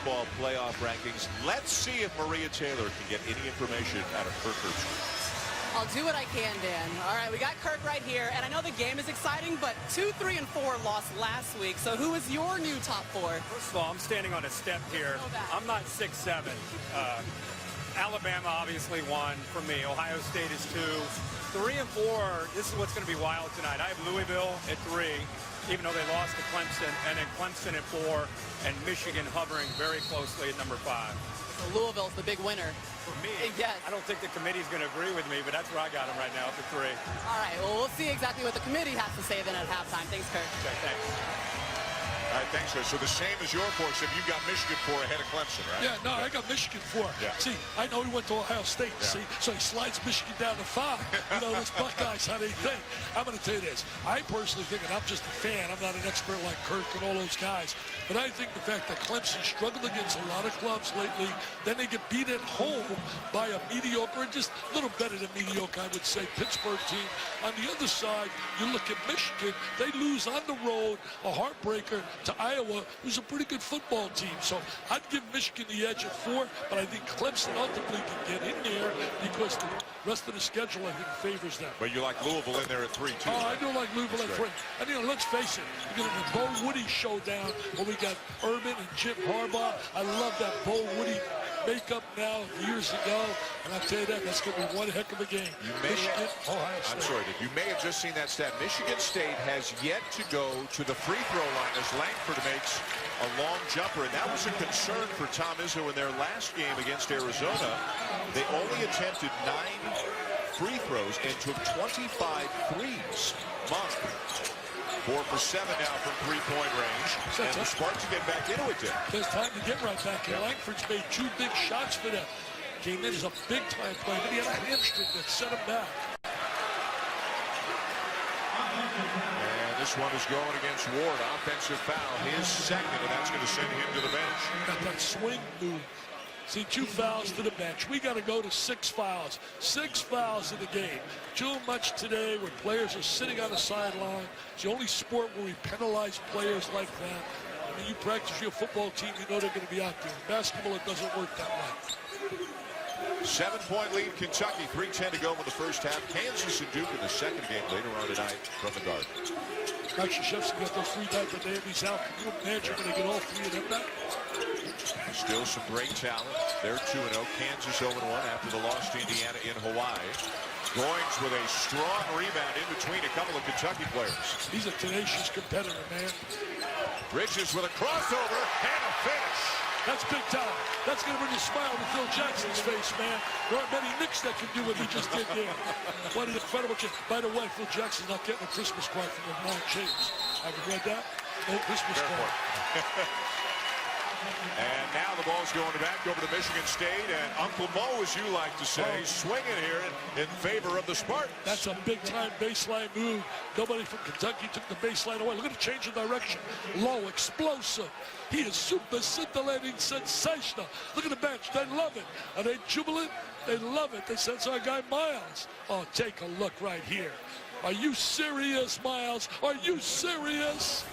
Speaker 7: Football playoff rankings. Let's see if Maria Taylor can get any information out of Kirk Herbstreit.
Speaker 4: I'll do what I can, Dan. All right, we got Kirk right here, and I know the game is exciting, but 2, 3, and 4 lost last week. So who is your new top 4?
Speaker 8: First of all, I'm standing on a step here. I'm not 6'7". Alabama obviously won for me. Ohio State is 2. 3 and 4, this is what's going to be wild tonight. I have Louisville at 3, even though they lost to Clemson, and then Clemson at 4, and Michigan hovering very closely at number 5.
Speaker 4: So Louisville's the big winner.
Speaker 8: For me,
Speaker 4: yes.
Speaker 8: I don't think the committee's going to agree with me, but that's where I got them right now, up at 3.
Speaker 4: All right, well, we'll see exactly what the committee has to say then at halftime. Thanks, Kirk.
Speaker 8: Okay, thanks.
Speaker 7: All right, thanks, guys. So the same as your 4, except you've got Michigan 4 ahead of Clemson, right?
Speaker 2: Yeah, no, I got Michigan 4.
Speaker 7: Yeah.
Speaker 2: See, I know he went to Ohio State, see, so he slides Michigan down to 5. You know, those Buckeyes, how they think. I'm going to tell you this. I personally think, and I'm just a fan, I'm not an expert like Kirk and all those guys, but I think the fact that Clemson struggled against a lot of clubs lately, then they get beat at home by a mediocre, just a little better than mediocre, I would say, Pittsburgh team. On the other side, you look at Michigan, they lose on the road, a heartbreaker to Iowa, who's a pretty good football team. So I'd give Michigan the edge at 4, but I think Clemson ultimately can get in there because the rest of the schedule, I think, favors them.
Speaker 7: But you like Louisville in there at 3, too.
Speaker 2: Oh, I do like Louisville at 3. And, you know, let's face it, you're getting the Bo Woody showdown where we got Urban and Jim Harbaugh. I love that Bo Woody makeup now years ago, and I'll tell you that, that's going to be one heck of a game. Michigan, Ohio State.
Speaker 7: I'm sorry, Dick. You may have just seen that stat. Michigan State has yet to go to the free throw line as Langford makes a long jumper, and that was a concern for Tom Izzo in their last game against Arizona. They only attempted 9 free throws and took 25 threes. Monk, 4 for 7 now from three-point range, and the Spartans get back into it, Dick.
Speaker 2: There's time to get right back in. Langford's made 2 big shots for them. Came in as a big-time play, but he had a hamstring that set him back.
Speaker 7: And this one is going against Ward. Offensive foul, his second, and that's going to send him to the bench.
Speaker 2: Got that swing move. See, 2 fouls to the bench. We got to go to 6 fouls. 6 fouls in the game. Too much today where players are sitting on the sideline. It's the only sport where we penalize players like that. I mean, you practice your football team, you know they're going to be out there. In basketball, it doesn't work that way.
Speaker 7: 7-point lead, Kentucky. 3:10 to go in the first half. Kansas and Duke in the second game later on tonight from the Garden.
Speaker 2: Mike Krzyzewski got those 3 type of names out. Can you imagine when they get all 3 of them back?
Speaker 7: Still some great talent. They're 2-0. Kansas 0-1 after the loss to Indiana in Hawaii. Goings with a strong rebound in between a couple of Kentucky players.
Speaker 2: He's a tenacious competitor, man.
Speaker 7: Bridges with a crossover and a finish.
Speaker 2: That's big time. That's going to bring a smile to Phil Jackson's face, man. There aren't many Knicks that can do what he just did there. What an incredible change. By the way, Phil Jackson's not getting a Christmas card from LeBron James. Have you read that? No Christmas card.
Speaker 7: And now the ball's going back over to Michigan State, and Uncle Mo, as you like to say, swinging here in favor of the Spartans.
Speaker 2: That's a big-time baseline move. Nobody from Kentucky took the baseline away. Look at the change of direction. Low, explosive. He is super scintillating, sensational. Look at the bench. They love it. Are they jubilant? They love it. They said, it's our guy, Miles. Oh, take a look right here. Are you serious, Miles? Are you serious?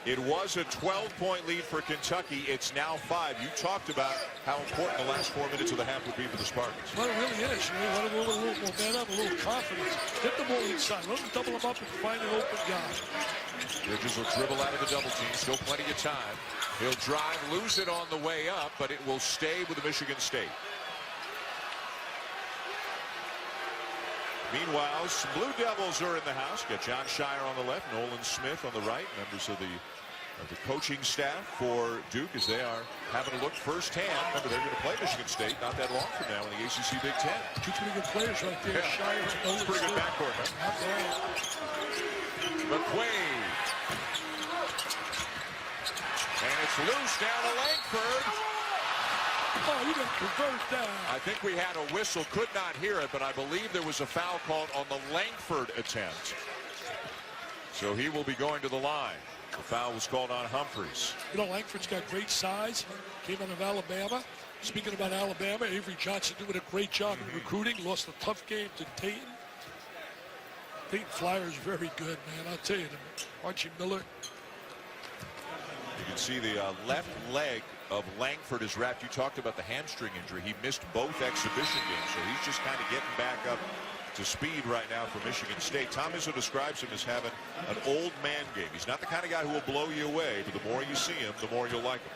Speaker 7: It was a 12-point lead for Kentucky. It's now 5. You talked about how important the last 4 minutes of the half would be for the Spartans.
Speaker 2: Well, it really is. You want to go with a little momentum, a little confidence. Get the ball inside. Let them double them up and find an open guy.
Speaker 7: Bridges will dribble out of the double team. Still plenty of time. He'll drive, lose it on the way up, but it will stay with Michigan State. Meanwhile, some Blue Devils are in the house. Got John Shire on the left, Nolan Smith on the right, members of the coaching staff for Duke as they are having a look firsthand. Remember, they're going to play Michigan State not that long from now in the ACC Big Ten.
Speaker 2: 2 pretty good players right there.
Speaker 7: Yeah.
Speaker 2: Shire and Nolan
Speaker 7: Pretty good
Speaker 2: Smith.
Speaker 7: backcourt, huh?
Speaker 2: Not bad.
Speaker 7: McQuaid. And it's loose down to Langford.
Speaker 2: Oh, you got to convert that.
Speaker 7: I think we had a whistle, could not hear it, but I believe there was a foul called on the Langford attempt. So he will be going to the line. The foul was called on Humphreys.
Speaker 2: You know, Langford's got great size. Came out of Alabama. Speaking about Alabama, Avery Johnson doing a great job in recruiting. Lost a tough game to Dayton. Dayton Flyers very good, man. I'll tell you, Archie Miller.
Speaker 7: You can see the left leg of Langford is wrapped. You talked about the hamstring injury. He missed both exhibition games, so he's just kind of getting back up to speed right now for Michigan State. Tom Izzo describes him as having an old man game. He's not the kind of guy who will blow you away, but the more you see him, the more you'll like him.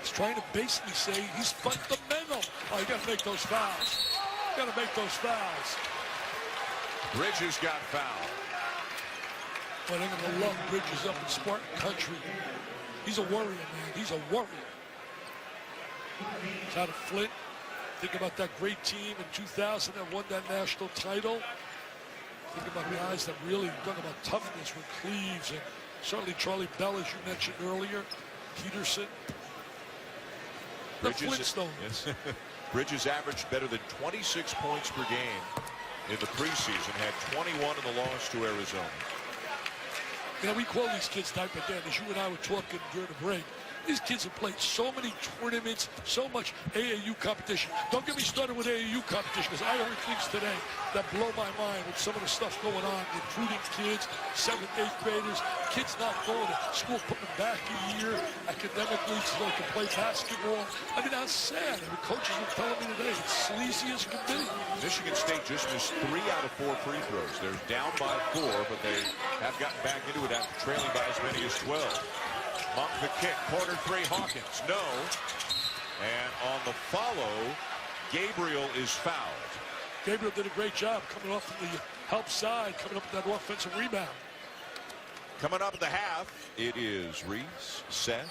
Speaker 2: He's trying to basically say he's fundamental. Oh, you got to make those fouls. You got to make those fouls.
Speaker 7: Bridges got fouled.
Speaker 2: But they're going to love Bridges up in Spartan country. He's a warrior, man. He's a warrior. He's out of Flint. Think about that great team in 2000 that won that national title. Think about guys that really talk about toughness with Cleves, and certainly Charlie Bell, as you mentioned earlier, Peterson. The Flintstones.
Speaker 7: Yes. Bridges averaged better than 26 points per game in the preseason, had 21 in the loss to Arizona.
Speaker 2: You know, we call these kids type of Dan, as you and I were talking during the break. These kids have played so many tournaments, so much AAU competition. Don't get me started with AAU competition, because I heard things today that blow my mind with some of the stuff going on, recruiting kids, 7th, 8th graders, kids not going to school, putting them back a year academically so they can play basketball. I mean, how sad. And the coaches were telling me today, it's sleazy as can be.
Speaker 7: Michigan State just missed 3 out of 4 free throws. They're down by 4, but they have gotten back into it after trailing by as many as 12. Monk the kick, corner 3, Hawkins, no. And on the follow, Gabriel is fouled.
Speaker 2: Gabriel did a great job coming off from the help side, coming up with that offensive rebound.
Speaker 7: Coming up at the half, it is Reese, Seth,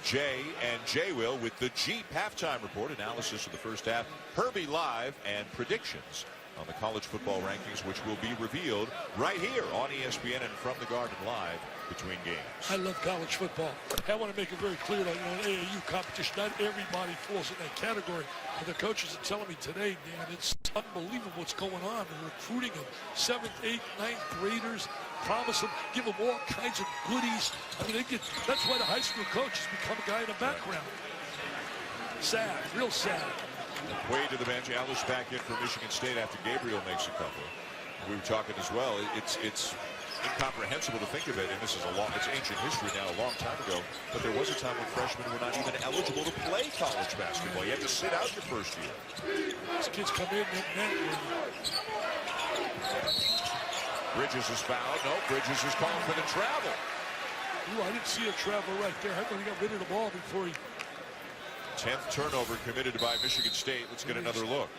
Speaker 7: Jay, and Jay Will with the Jeep halftime report, analysis of the first half, Herbie Live, and predictions on the college football rankings, which will be revealed right here on ESPN and from the Garden Live between games.
Speaker 2: I love college football. I want to make it very clear that, in AAU competition, not everybody falls in that category. And the coaches are telling me today, Dan, it's unbelievable what's going on. They're recruiting them, 7th, 8th, 9th graders, promise them, give them all kinds of goodies. I mean, that's why the high school coaches become a guy in the background. Sad, real sad.
Speaker 7: Way to the bench. Alice back in for Michigan State after Gabriel makes a couple. We were talking as well. It's incomprehensible to think of it, and this is it's ancient history now, a long time ago. But there was a time when freshmen were not even eligible to play college basketball. You had to sit out your first year.
Speaker 2: These kids come in and
Speaker 7: Bridges is fouled. No, Bridges is calling for the travel.
Speaker 2: Ooh, I didn't see a travel right there. I thought he got rid of the ball before he...
Speaker 7: 10th turnover committed by Michigan State. Let's get another look.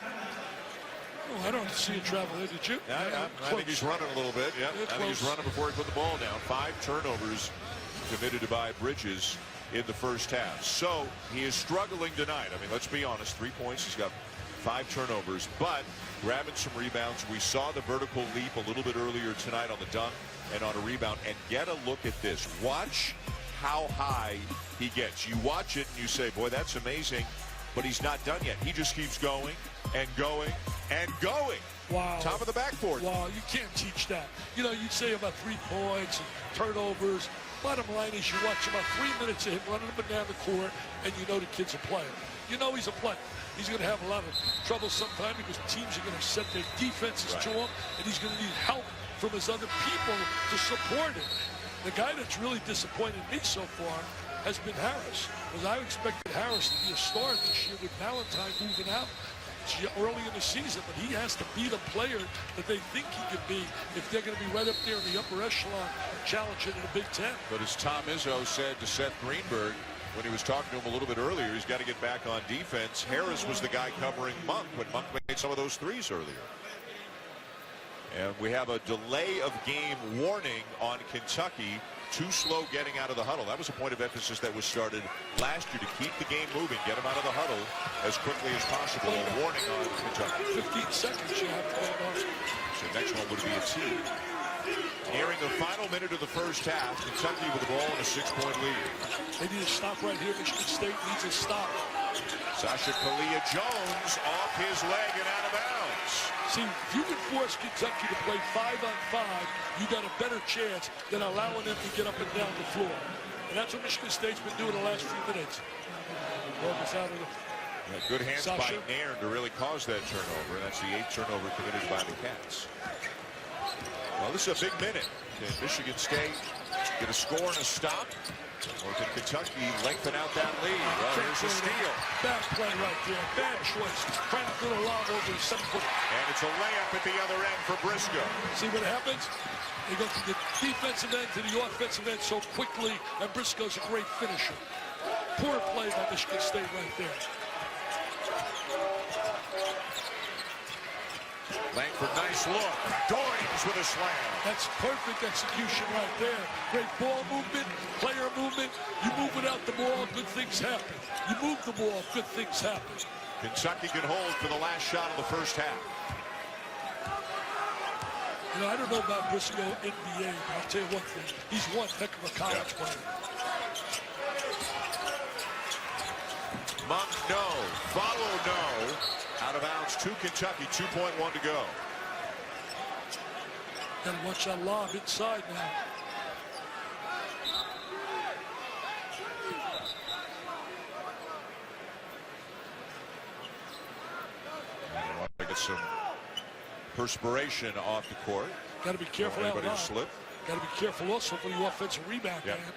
Speaker 2: Oh, I don't see a travel there, did you?
Speaker 7: I think he's running a little bit. Yeah, I think he's running before he put the ball down. 5 turnovers committed by Bridges in the first half. So he is struggling tonight. I mean, let's be honest. 3 points. He's got 5 turnovers, but grabbing some rebounds. We saw the vertical leap a little bit earlier tonight on the dunk and on a rebound. And get a look at this. Watch how high he gets. You watch it and you say, boy, that's amazing, but he's not done yet. He just keeps going and going and going.
Speaker 2: Wow.
Speaker 7: Top of the backboard.
Speaker 2: Wow, you can't teach that. You know, you'd say about 3 points and turnovers. Bottom line is you watch about 3 minutes of him running up and down the court, and you know the kid's a player. You know he's a player. He's going to have a lot of trouble sometime because teams are going to set their defenses to him, and he's going to need help from his other people to support him. The guy that's really disappointed me so far has been Harris, because I expected Harris to be a star this year with Valentine moving out early in the season, but he has to be the player that they think he could be if they're going to be right up there in the upper echelon challenging in the Big Ten.
Speaker 7: But as Tom Izzo said to Seth Greenberg when he was talking to him a little bit earlier, he's got to get back on defense. Harris was the guy covering Monk when Monk made some of those threes earlier. And we have a delay of game warning on Kentucky. Too slow getting out of the huddle. That was a point of emphasis that was started last year to keep the game moving, get them out of the huddle as quickly as possible. A warning on Kentucky.
Speaker 2: 15 seconds you have to get off.
Speaker 7: So next one would be a tee. Nearing the final minute of the first half, Kentucky with the ball in a 6-point lead.
Speaker 2: They need a stop right here. Michigan State needs a stop.
Speaker 7: Sasha Kalia-Jones off his leg and out of bounds.
Speaker 2: See, if you can force Kentucky to play 5-on-5, you got a better chance than allowing them to get up and down the floor. And that's what Michigan State's been doing the last few minutes. Out of the
Speaker 7: good hands by Nairn to really cause that turnover. That's the 8th turnover committed by the Cats. Well, this is a big minute. Can Michigan State get a score and a stop? Or can Kentucky lengthen out that lead? Well, here's a steal.
Speaker 2: Bad play right there. Bad choice. Trying to throw a lob over the 7-foot.
Speaker 7: And it's a layup at the other end for Briscoe.
Speaker 2: See what happens? They go from the defensive end to the offensive end so quickly, and Briscoe's a great finisher. Poor play by Michigan State right there.
Speaker 7: Langford, nice look. Doings with a slam.
Speaker 2: That's perfect execution right there. Great ball movement, player movement. You move without the ball, good things happen. You move the ball, good things happen.
Speaker 7: Kentucky can hold for the last shot of the first half.
Speaker 2: You know, I don't know about Briscoe NBA, but I'll tell you one thing. He's one heck of a college player.
Speaker 7: Monk, no. Follow, no. Out of bounds to Kentucky. 2.1 to go.
Speaker 2: Got to watch that lob inside now.
Speaker 7: Want to get some perspiration off the court.
Speaker 2: Got to be careful out
Speaker 7: Anybody
Speaker 2: loud.
Speaker 7: slip.
Speaker 2: Got to be careful also for the offensive rebound,
Speaker 7: Yep.
Speaker 2: man.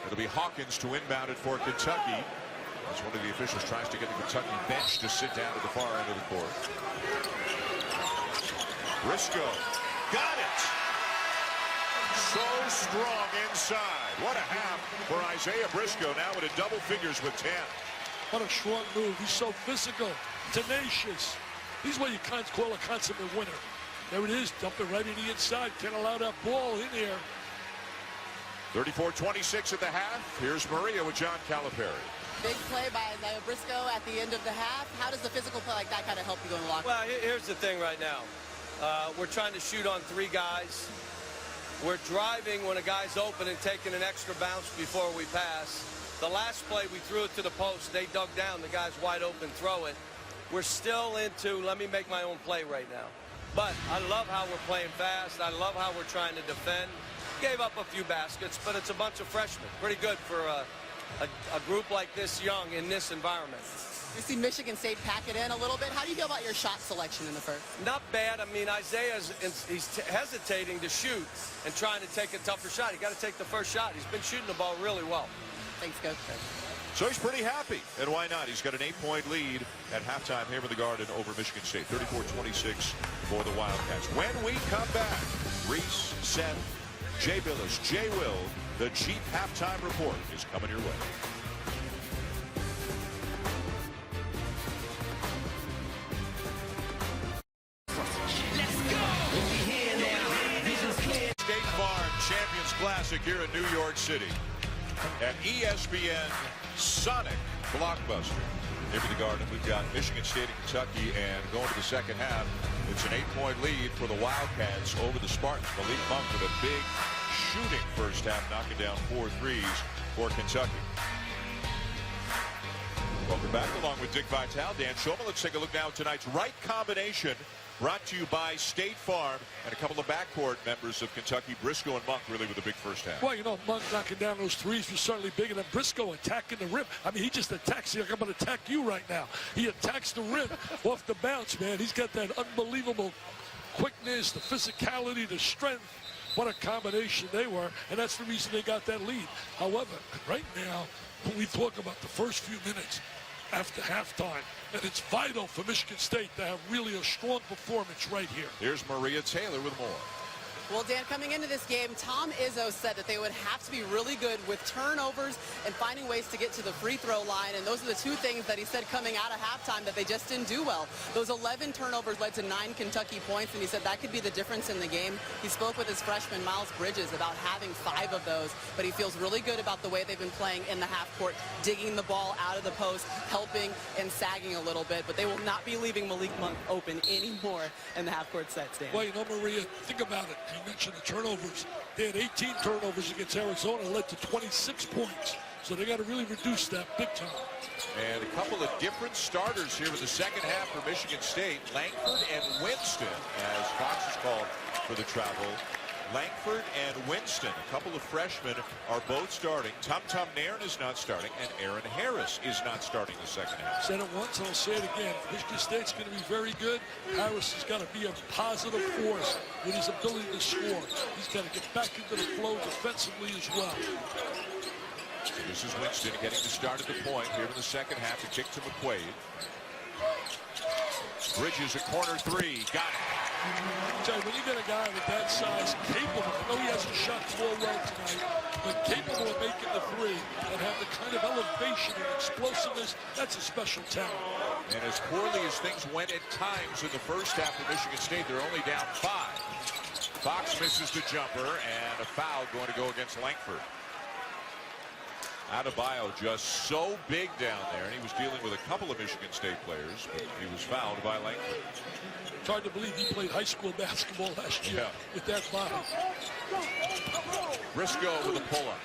Speaker 7: It'll be Hawkins to inbound it for Kentucky. As one of the officials tries to get the Kentucky bench to sit down at the far end of the court. Briscoe got it. So strong inside. What a half for Isaiah Briscoe, now in double figures with 10.
Speaker 2: What a strong move. He's so physical, tenacious. He's what you can't call a consummate winner. There it is. Dump it right in the inside. Can't allow that ball in here.
Speaker 7: 34-26 at the half. Here's Maria with John Calipari.
Speaker 4: Big play by Isaiah Briscoe at the end of the half. How does the physical play like that kind of help you go in the locker room?
Speaker 9: Well, here's the thing right now. We're trying to shoot on 3 guys. We're driving when a guy's open and taking an extra bounce before we pass. The last play, we threw it to the post. They dug down. The guy's wide open, throw it. We're still into, let me make my own play right now. But I love how we're playing fast. I love how we're trying to defend. Gave up a few baskets, but it's a bunch of freshmen. Pretty good for a group like this young in this environment.
Speaker 4: You see Michigan State pack it in a little bit. How do you feel about your shot selection in the first?
Speaker 9: Not bad. I mean, Isaiah's hesitating to shoot and trying to take a tougher shot. He got to take the first shot. He's been shooting the ball really well.
Speaker 4: Thanks, Coach.
Speaker 7: So he's pretty happy, and why not? He's got an 8-point lead at halftime here in the Garden over Michigan State. 34-26 for the Wildcats. When we come back, Reese, Seth, Jay Billis, Jay Will, the Jeep Halftime Report is coming your way. State Farm Champions Classic here in New York City at ESPN Sonic Blockbuster. Here in the Garden, we've got Michigan State and Kentucky, and going to the second half, it's an 8-point lead for the Wildcats over the Spartans. Malik Monk with a big shooting first half, knocking down 4 threes for Kentucky. Welcome back, along with Dick Vitale, Dan Shulman. Let's take a look now at tonight's right combination, brought to you by State Farm, and a couple of backcourt members of Kentucky, Briscoe and Monk, really with a big first half.
Speaker 2: Well, you know, Monk knocking down those threes was certainly bigger than Briscoe attacking the rim. I mean, he just attacks. Like, I'm going to attack you right now. He attacks the rim off the bounce, man. He's got that unbelievable quickness, the physicality, the strength. What a combination they were, and that's the reason they got that lead. However, right now, when we talk about the first few minutes after halftime, and it's vital for Michigan State to have really a strong performance right here.
Speaker 7: Here's Maria Taylor with more.
Speaker 4: Well, Dan, coming into this game, Tom Izzo said that they would have to be really good with turnovers and finding ways to get to the free throw line. And those are the 2 things that he said coming out of halftime that they just didn't do well. Those 11 turnovers led to 9 Kentucky points, and he said that could be the difference in the game. He spoke with his freshman, Miles Bridges, about having 5 of those, but he feels really good about the way they've been playing in the half court, digging the ball out of the post, helping and sagging a little bit, but they will not be leaving Malik Monk open anymore in the half court sets, Dan.
Speaker 2: Well, you know, Maria, think about it. You mentioned the turnovers. They had 18 turnovers against Arizona, led to 26 points. So they got to really reduce that big time.
Speaker 7: And a couple of different starters here in the second half for Michigan State. Langford and Winston, as Fox is called for the travel. Langford and Winston, a couple of freshmen, are both starting. Tum Nairn is not starting, and Aaron Harris is not starting the second half.
Speaker 2: Said it once, and I'll say it again. Michigan State's going to be very good. Harris has got to be a positive force with his ability to score. He's got to get back into the flow defensively as well.
Speaker 7: This is Winston getting the start at the point here in the second half. The kick to McQuaid. Bridges a corner 3. Got it.
Speaker 2: Tell you, when you get a guy with that size, capable, I know he hasn't shot the ball well tonight, but capable of making the 3 and have the kind of elevation and explosiveness, that's a special talent.
Speaker 7: And as poorly as things went at times in the first half of Michigan State, they're only down 5. Fox misses the jumper, and a foul going to go against Langford. Adebayo just so big down there, and he was dealing with a couple of Michigan State players, but he was fouled by Langford.
Speaker 2: It's hard to believe he played high school basketball last year with that body.
Speaker 7: Briscoe with a pull-up.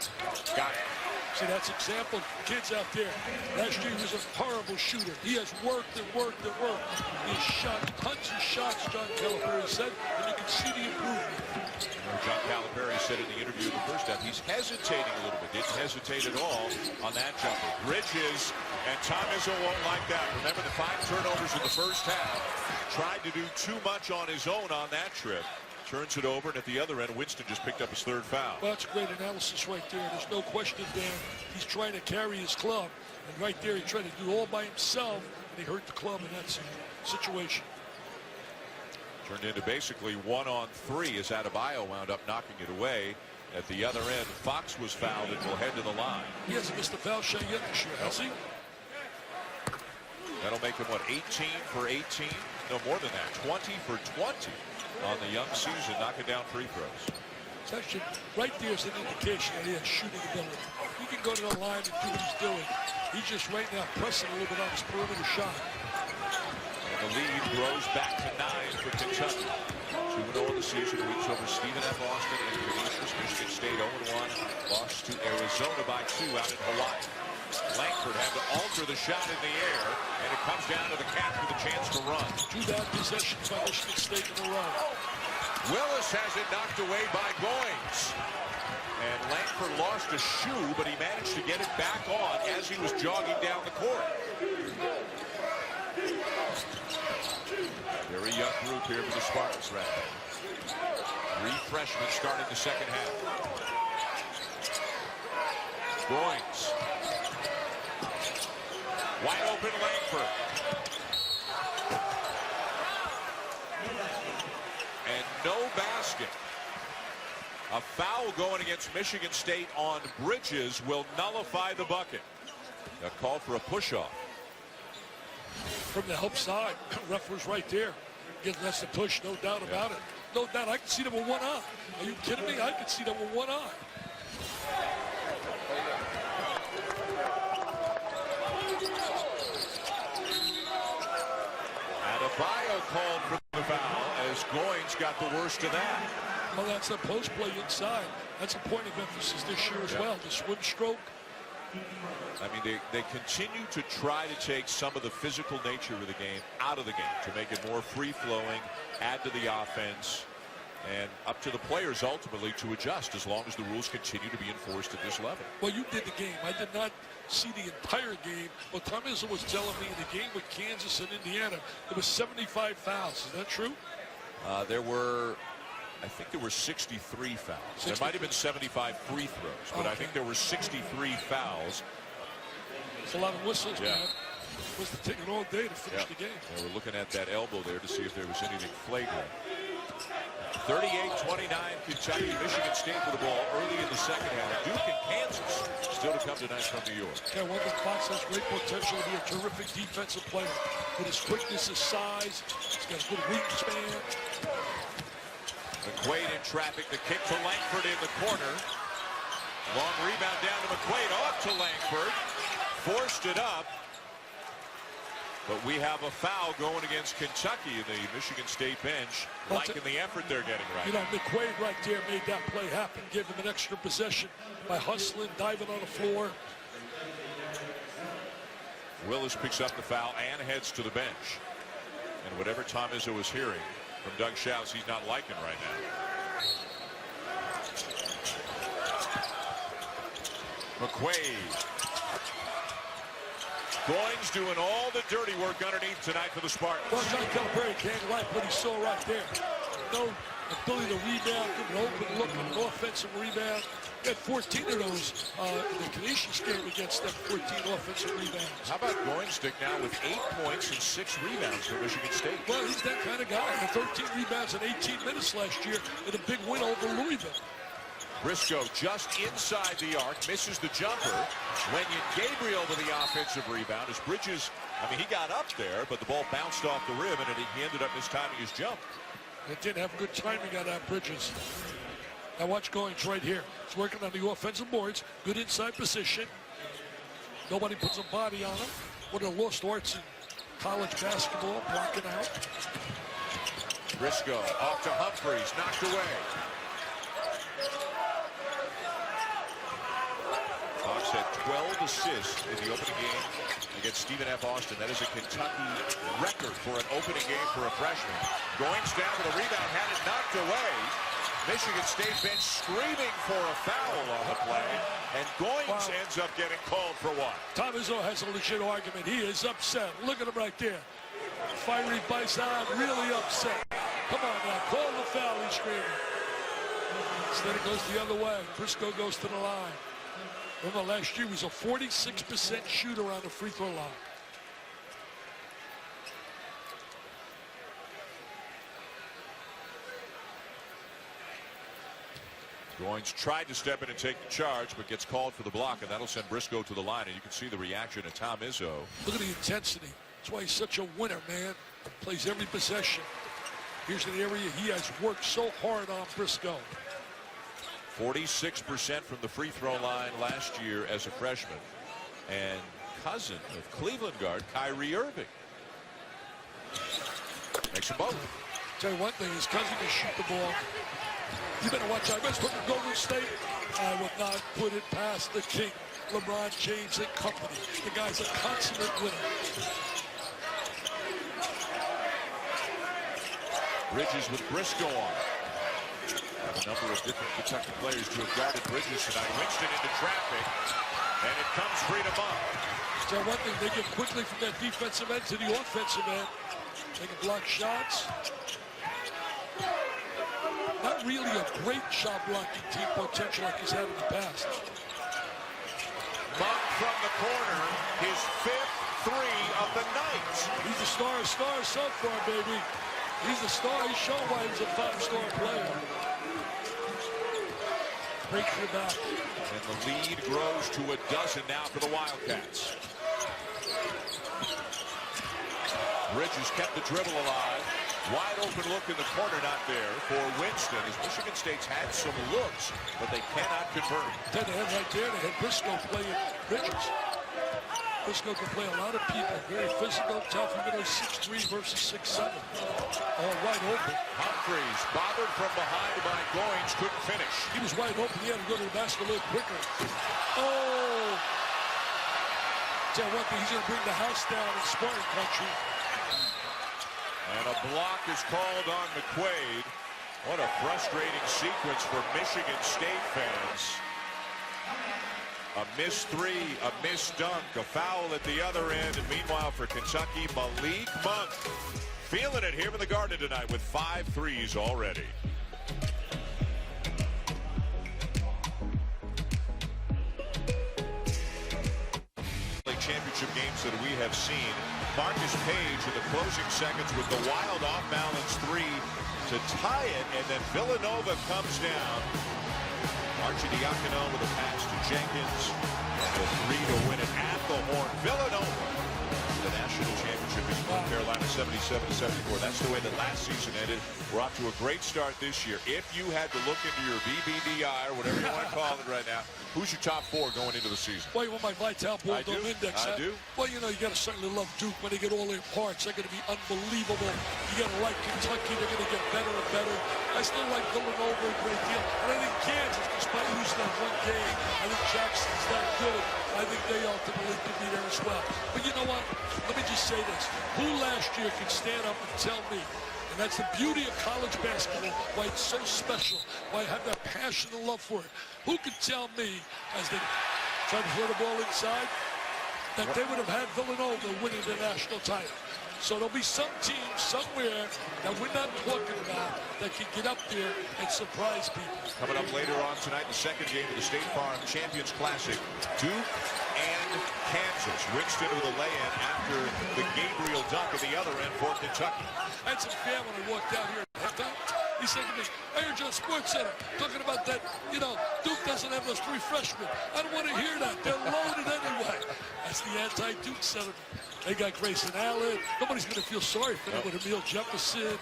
Speaker 7: Got it.
Speaker 2: See, that's example kids out there. Last year he was a horrible shooter. He has worked and worked and worked. He's shot tons of shots, John Calipari said, and you can see the improvement.
Speaker 7: John Calipari said in the interview in the first half, he's hesitating a little bit. Didn't hesitate at all on that jumper. Bridges, and Tom Izzo won't like that. Remember the 5 turnovers in the first half. Tried to do too much on his own on that trip. Turns it over, and at the other end, Winston just picked up his 3rd foul.
Speaker 2: Well, that's great analysis right there. There's no question, Dan. He's trying to carry his club, and right there he tried to do all by himself, and he hurt the club in that situation.
Speaker 7: Turned into basically 1-on-3 as Adebayo wound up knocking it away. At the other end, Fox was fouled and will head to the line.
Speaker 2: He hasn't missed a foul shot yet this year, has he?
Speaker 7: That'll make him, what, 18 for 18? No, more than that. 20 for 20 on the young season, knocking down free throws.
Speaker 2: It's actually, right there is an indication that he has shooting ability. He can go to the line and do what he's doing. He's just right now pressing a little bit on his perimeter shot.
Speaker 7: And the lead grows back to 9 for Kentucky. 2-0 in the season, wins over Stephen F. Austin and Canisius. Michigan State 0-1, lost to Arizona by 2 out in Hawaii. Langford had to alter the shot in the air, and it comes down to the Cats with a chance to run.
Speaker 2: 2 bad possessions by Michigan State in a row.
Speaker 7: Willis has it knocked away by Goins. And Langford lost a shoe, but he managed to get it back on as he was jogging down the court. Very young group here for the Spartans right now. 3 freshmen starting the second half. Goins. Wide open Langford. And no basket. A foul going against Michigan State on Bridges will nullify the bucket. A call for a push-off.
Speaker 2: From the help side, ref was right there. Getting us to push, no doubt about it. No doubt, I can see them with one eye. Are you kidding me? I can see them with one eye.
Speaker 7: Adebayo called for the foul as Goins got the worst of that.
Speaker 2: Well, that's a post play inside. That's a point of emphasis this year as well. The swim stroke.
Speaker 7: I mean, they continue to try to take some of the physical nature of the game out of the game to make it more free-flowing, add to the offense, and up to the players ultimately to adjust as long as the rules continue to be enforced at this level.
Speaker 2: Well, you did the game. I did not see the entire game, but Tom Izzo was telling me in the game with Kansas and Indiana, there was 75 fouls. Is that true?
Speaker 7: I think there were 63 fouls. There might have been 75 free throws, but I think there were 63 fouls.
Speaker 2: It's a lot of whistles, man. It was taking all day to finish the game.
Speaker 7: Well, we're looking at that elbow there to see if there was anything flagrant. 38-29, Kentucky. Michigan State with the ball early in the second half. Duke and Kansas still to come tonight from New York.
Speaker 2: Yeah, one that Fox has great potential to be a terrific defensive player. With his quickness, his size, he's got a good wingspan.
Speaker 7: McQuaid in traffic. The kick to Langford in the corner. Long rebound down to McQuaid. Off to Langford. Forced it up. But we have a foul going against Kentucky in the Michigan State bench, liking the effort they're getting right now.
Speaker 2: McQuaid right there made that play happen, gave him an extra possession by hustling, diving on the floor.
Speaker 7: Willis picks up the foul and heads to the bench. And whatever Tom Izzo is hearing from Doug Schaus, he's not liking right now. McQuaid. Goins doing all the dirty work underneath tonight for the Spartans.
Speaker 2: Well, John Calipari can't like what he saw right there. No ability to rebound, give an open look at an offensive rebound. He had 14 of those in the Canisius game against them, 14 offensive rebounds.
Speaker 7: How about Goins now with 8 points and 6 rebounds for Michigan State?
Speaker 2: Well, he's that kind of guy. He had 13 rebounds in 18 minutes last year in a big win over Louisville.
Speaker 7: Briscoe just inside the arc, misses the jumper. Wenyen Gabriel to the offensive rebound as Bridges, he got up there, but the ball bounced off the rim, and he ended up mistiming his jump.
Speaker 2: It didn't have good timing on that, Bridges. Now watch Goins right here. He's working on the offensive boards. Good inside position. Nobody puts a body on him. One of the lost arts in college basketball, blocking out.
Speaker 7: Briscoe off to Humphries, knocked away. Fox had 12 assists in the opening game against Stephen F. Austin. That is a Kentucky record for an opening game for a freshman. Goings down with a rebound, had it knocked away. Michigan State bench screaming for a foul on the play, and Goings ends up getting called for what?
Speaker 2: Tom Izzo has a legit argument. He is upset. Look at him right there. Fiery Bison, really upset. Come on now, call the foul, he's screaming. Instead it goes the other way. Briscoe goes to the line. Remember last year he was a 46% shooter on the free throw line.
Speaker 7: Goings tried to step in and take the charge, but gets called for the block, and that'll send Briscoe to the line, and you can see the reaction of Tom Izzo.
Speaker 2: Look at the intensity. That's why he's such a winner, man. Plays every possession. Here's an area he has worked so hard on, Briscoe.
Speaker 7: 46% from the free throw line last year as a freshman. And cousin of Cleveland guard Kyrie Irving. Makes them both.
Speaker 2: Tell you one thing, his cousin can shoot the ball. You better watch out. Let's put the Golden State. I would not put it past the king, LeBron James and company. The guy's a consummate winner.
Speaker 7: Bridges with Briscoe on. A number of different Kentucky players to have guarded Bridges tonight. Winston into traffic, and it comes free to Monk.
Speaker 2: So one thing, they get quickly from that defensive end to the offensive end. They can block shots. Not really a great shot blocking team potential like he's had in the past.
Speaker 7: Monk from the corner, his 5th three of the night.
Speaker 2: He's a star so far, baby. He's a star. He's shown why he's a 5-star player. Break your back.
Speaker 7: And the lead grows to a dozen now for the Wildcats. Bridges kept the dribble alive. Wide open look in the corner, not there for Winston, as Michigan State's had some looks, but they cannot convert.
Speaker 2: They had right there, they had Briscoe playing Bridges. Briscoe can play a lot of people, very physical, tough, even though 6'3" versus 6'7". All wide open.
Speaker 7: Humphries bothered from behind by Goings, couldn't finish.
Speaker 2: He was wide open, he had to go to the basket a little quicker. Oh! Tell you one thing, he's going to bring the house down in Spartan country.
Speaker 7: And a block is called on McQuaid. What a frustrating sequence for Michigan State fans. A missed three, a missed dunk, a foul at the other end. And meanwhile for Kentucky, Malik Monk feeling it here in the Garden tonight with 5 threes already. Championship games that we have seen. Marcus Page in the closing seconds with the wild off-balance three to tie it, and then Villanova comes down. Arcidiacono with a pass to Jenkins. The three to win it at the horn. Villanova, the national championship in North Carolina, 77-74. That's the way that last season ended. We're off to a great start this year. If you had to look into your BBDI, or whatever you want to call it right now, who's your top 4 going into the season?
Speaker 2: Well, you want my Vital Bulldog Index?
Speaker 7: I do.
Speaker 2: Well, you know, you got to certainly love Duke. When they get all their parts, they're going to be unbelievable. You got to like Kentucky. They're going to get better and better. I still like Villanova a great deal. And I think Kansas, despite losing that one game, I think Jackson's that good. I think they ultimately could be there as well. But you know what? Let me just say this. Who last year could stand up and tell me, and that's the beauty of college basketball, why it's so special, why I have that passion and love for it. Who could tell me, as they try to throw the ball inside, that they would have had Villanova winning the national title? So there'll be some team somewhere that we're not talking about that can get up there and surprise people.
Speaker 7: Coming up later on tonight, the second game of the State Farm Champions Classic, Duke and Kansas. Winston with a lay-in after the Gabriel dunk at the other end for Kentucky.
Speaker 2: I had some fan when I walked out here at halftime. He said to me, I heard you on Sports Center talking about that, you know, Duke doesn't have those 3 freshmen. I don't want to hear that. They're loaded anyway. That's the anti-Duke sentiment. They got Grayson Allen. Nobody's going to feel sorry for them with Emil Jefferson.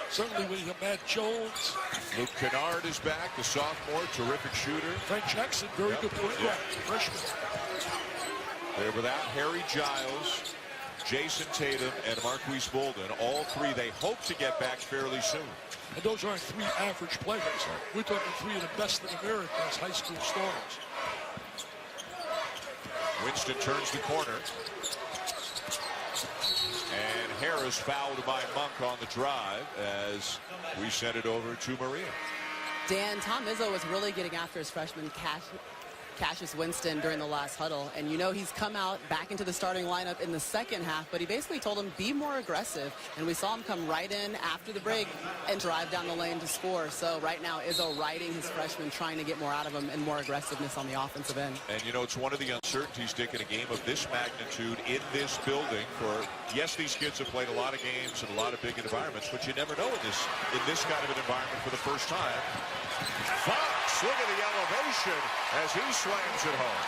Speaker 2: Certainly when you have Matt Jones.
Speaker 7: Luke Kennard is back, the sophomore, terrific shooter.
Speaker 2: Frank Jackson, very good point guard, freshman.
Speaker 7: They're without Harry Giles, Jason Tatum, and Marquise Bolden. All three they hope to get back fairly soon.
Speaker 2: And those aren't three average players. We're talking three of the best in America as high school stars.
Speaker 7: Winston turns the corner. And Harris fouled by Monk on the drive as we send it over to Maria.
Speaker 4: Dan, Tom Izzo was really getting after his freshman Cassius Winston during the last huddle. And you know he's come out back into the starting lineup in the second half, but he basically told him be more aggressive. And we saw him come right in after the break and drive down the lane to score. So right now Izzo riding his freshman, trying to get more out of him and more aggressiveness on the offensive end.
Speaker 7: And you know, it's one of the uncertainties, Dick, in a game of this magnitude in this building. For yes, these kids have played a lot of games in a lot of big environments, but you never know in this kind of an environment for the first time. Fox, look at the elevation as he slams it home.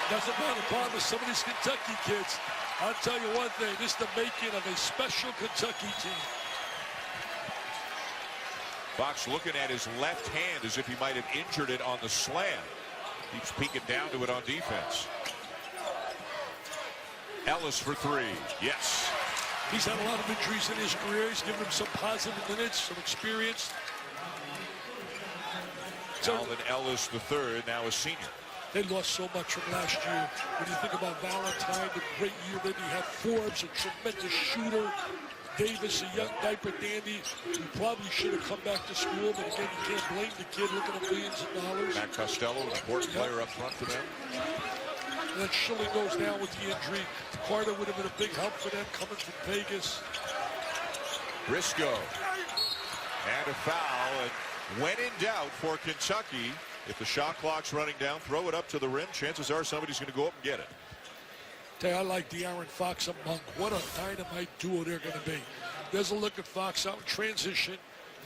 Speaker 2: Doesn't matter the problem with some of these Kentucky kids. I'll tell you one thing, this is the making of a special Kentucky team.
Speaker 7: Fox looking at his left hand as if he might have injured it on the slam. Keeps peeking down to it on defense. Ellis for three. Yes.
Speaker 2: He's had a lot of injuries in his career. He's given him some positive minutes, some experience.
Speaker 7: Alvin Ellis III, now a senior.
Speaker 2: They lost so much from last year. When you think about Valentine, the great year that he had, Forbes, a tremendous shooter, Davis, a young diaper dandy, who probably should have come back to school, but again, you can't blame the kid looking at millions of dollars.
Speaker 7: Matt Costello, an important player up front for them.
Speaker 2: And then Schilling goes down with the injury. Carter would have been a big help for them coming from Vegas.
Speaker 7: Briscoe. And a foul. And when in doubt for Kentucky, if the shot clock's running down, throw it up to the rim. Chances are somebody's going to go up and get it.
Speaker 2: Tell you, I like De'Aaron Fox and Monk. What a dynamite duo they're going to be. There's a look at Fox out in transition.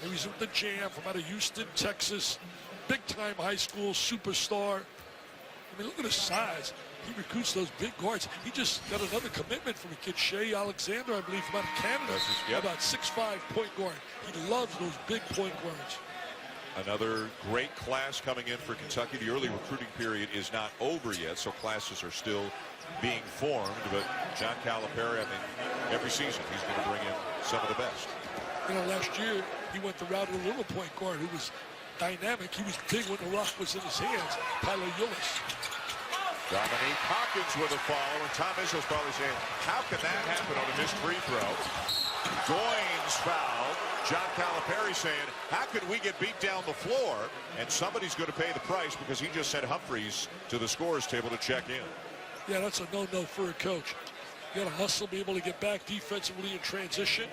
Speaker 2: He's with the Jam from out of Houston, Texas. Big-time high school superstar. I mean, look at his size. He recruits those big guards. He just got another commitment from a kid, Shea Alexander, I believe, from out of Canada.
Speaker 7: Yep.
Speaker 2: About 6'5" point guard. He loves those big point guards.
Speaker 7: Another great class coming in for Kentucky. The early recruiting period is not over yet, so classes are still being formed. But John Calipari, I mean, every season he's going to bring in some of the best.
Speaker 2: You know, last year he went the route of a little point guard who was dynamic. He was big when the rock was in his hands. Tyler Ulis.
Speaker 7: Dominique Hawkins with a foul, and Tom Izzo's probably saying, how can that happen on a missed free throw? Goins foul. John Calipari saying, how could we get beat down the floor? And somebody's going to pay the price because he just sent Humphreys to the scorer's table to check in.
Speaker 2: Yeah, that's a no-no for a coach. You got to hustle, be able to get back defensively in transition.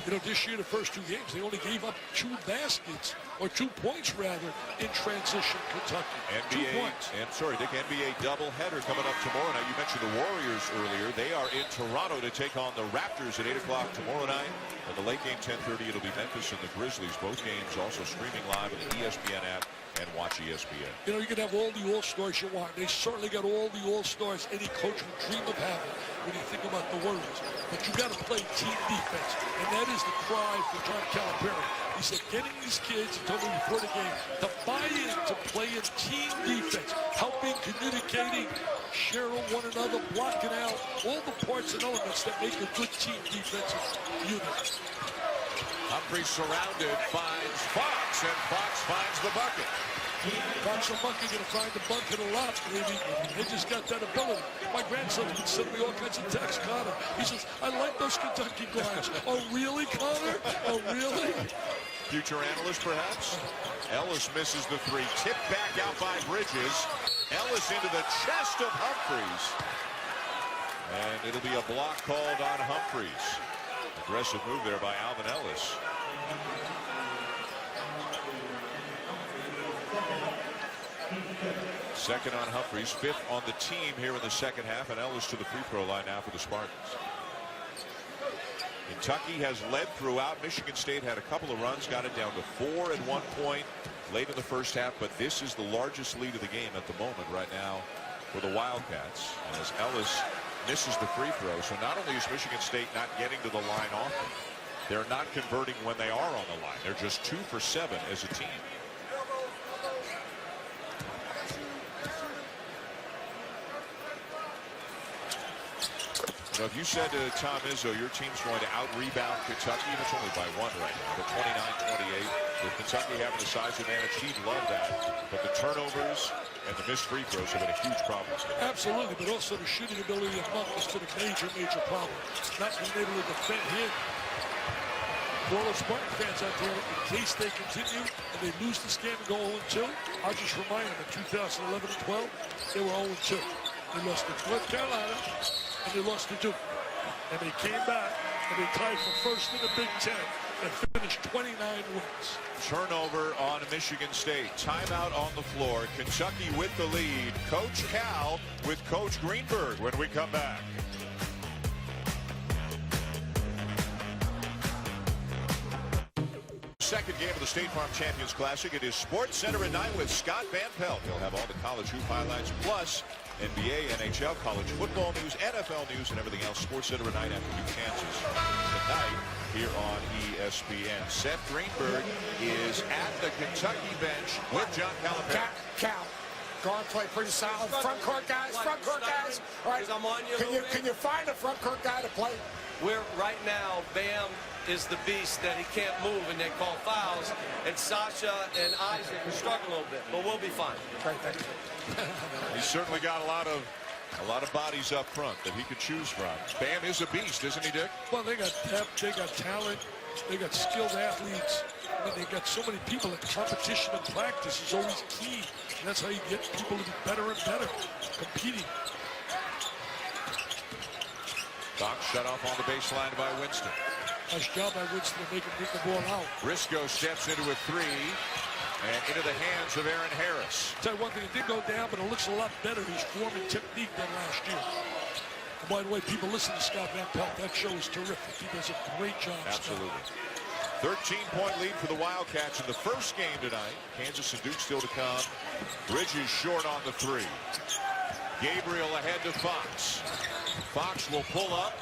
Speaker 2: You know, this year, the first two games, they only gave up 2 baskets, or 2 points, rather, in transition, Kentucky.
Speaker 7: NBA,
Speaker 2: 2 points.
Speaker 7: and sorry, Dick, NBA doubleheader coming up tomorrow. Now, you mentioned the Warriors earlier. They are in Toronto to take on the Raptors at 8 o'clock tomorrow night. And the late game, 10:30, it'll be Memphis and the Grizzlies. Both games also streaming live on the ESPN app and watch ESPN.
Speaker 2: You know, you can have all the all-stars you want. They certainly got all the all-stars any coach would dream of having when you think about the Warriors. But you got to play team defense, and that is the cry for John Calipari. He said getting these kids, he told me before the game, to buy in, to play in team defense, helping, communicating, sharing one another, blocking out, all the parts and elements that make a good team defensive unit.
Speaker 7: Humphrey surrounded, finds Fox, and Fox finds the bucket.
Speaker 2: Fox and Monk are going to find the bucket a lot, baby. They just got that ability. My grandson's been sending me all kinds of texts, Connor. He says, I like those Kentucky guys. Oh, really, Connor? Oh, really?
Speaker 7: Future analyst, perhaps? Ellis misses the three. Tipped back out by Bridges. Ellis into the chest of Humphreys. And it'll be a block called on Humphreys. Aggressive move there by Alvin Ellis. Second on Humphreys, 5th on the team here in the second half, and Ellis to the free throw line now for the Spartans. Kentucky has led throughout. Michigan State had a couple of runs, got it down to 4 at one point late in the first half, but this is the largest lead of the game at the moment right now for the Wildcats. And as Ellis misses the free throw, so not only is Michigan State not getting to the line often, they're not converting when they are on the line. They're just 2 for 7 as a team. You know, if you said to Tom Izzo, your team's going to out-rebound Kentucky, it's only by 1 right now, but 29-28. With Kentucky having the size advantage, he'd love that. But the turnovers and the missed free throws have been a huge problem.
Speaker 2: Absolutely, but also the shooting ability of Monk has been a major problem. Not being able to defend him. For all those Spartan fans out there, in case they continue and they lose this game and go 0-2, I'll just remind them in 2011 and 12, they were 0-2. They lost to North Carolina and they lost to Duke. And they came back and they tied for first in the Big Ten and finished 29 wins.
Speaker 7: Turnover on Michigan State. Timeout on the floor. Kentucky with the lead. Coach Cal with Coach Greenberg when we come back. Second game of the State Farm Champions Classic. It is Sports Center at 9 with Scott Van Pelt. He'll have all the college hoop highlights, plus NBA, NHL, college football news, NFL news, and everything else. Sports Center at 9 after Duke, Kansas. Tonight here on ESPN. Seth Greenberg is at the Kentucky bench with John Calipari.
Speaker 5: Cal. Guard play pretty solid. Front court guys. All right. Can you find a front court guy to play?
Speaker 9: We're right now, Bam is the beast that he can't move and they call fouls. And Sasha and Isaac are struggling a little bit, but we'll be fine.
Speaker 5: Great, thank you.
Speaker 7: He's certainly got a lot of bodies up front that he could choose from. Bam is a beast, isn't he, Dick?
Speaker 2: Well, they got depth, they got talent, they got skilled athletes. I mean, they got so many people at competition and practice is always key. And that's how you get people to be better and better, competing.
Speaker 7: Fox shut off on the baseline by Winston.
Speaker 2: Nice job by Winston to make him get the ball out.
Speaker 7: Briscoe steps into a three and into the hands of Aaron Harris.
Speaker 2: Tell you one thing, it did go down, but it looks a lot better. His form and technique than last year. And by the way, people listen to Scott Van Pelt. That show is terrific. He does a great job.
Speaker 7: Absolutely. 13-point lead for the Wildcats in the first game tonight. Kansas and Duke still to come. Bridges short on the three. Gabriel ahead to Fox. Fox will pull up.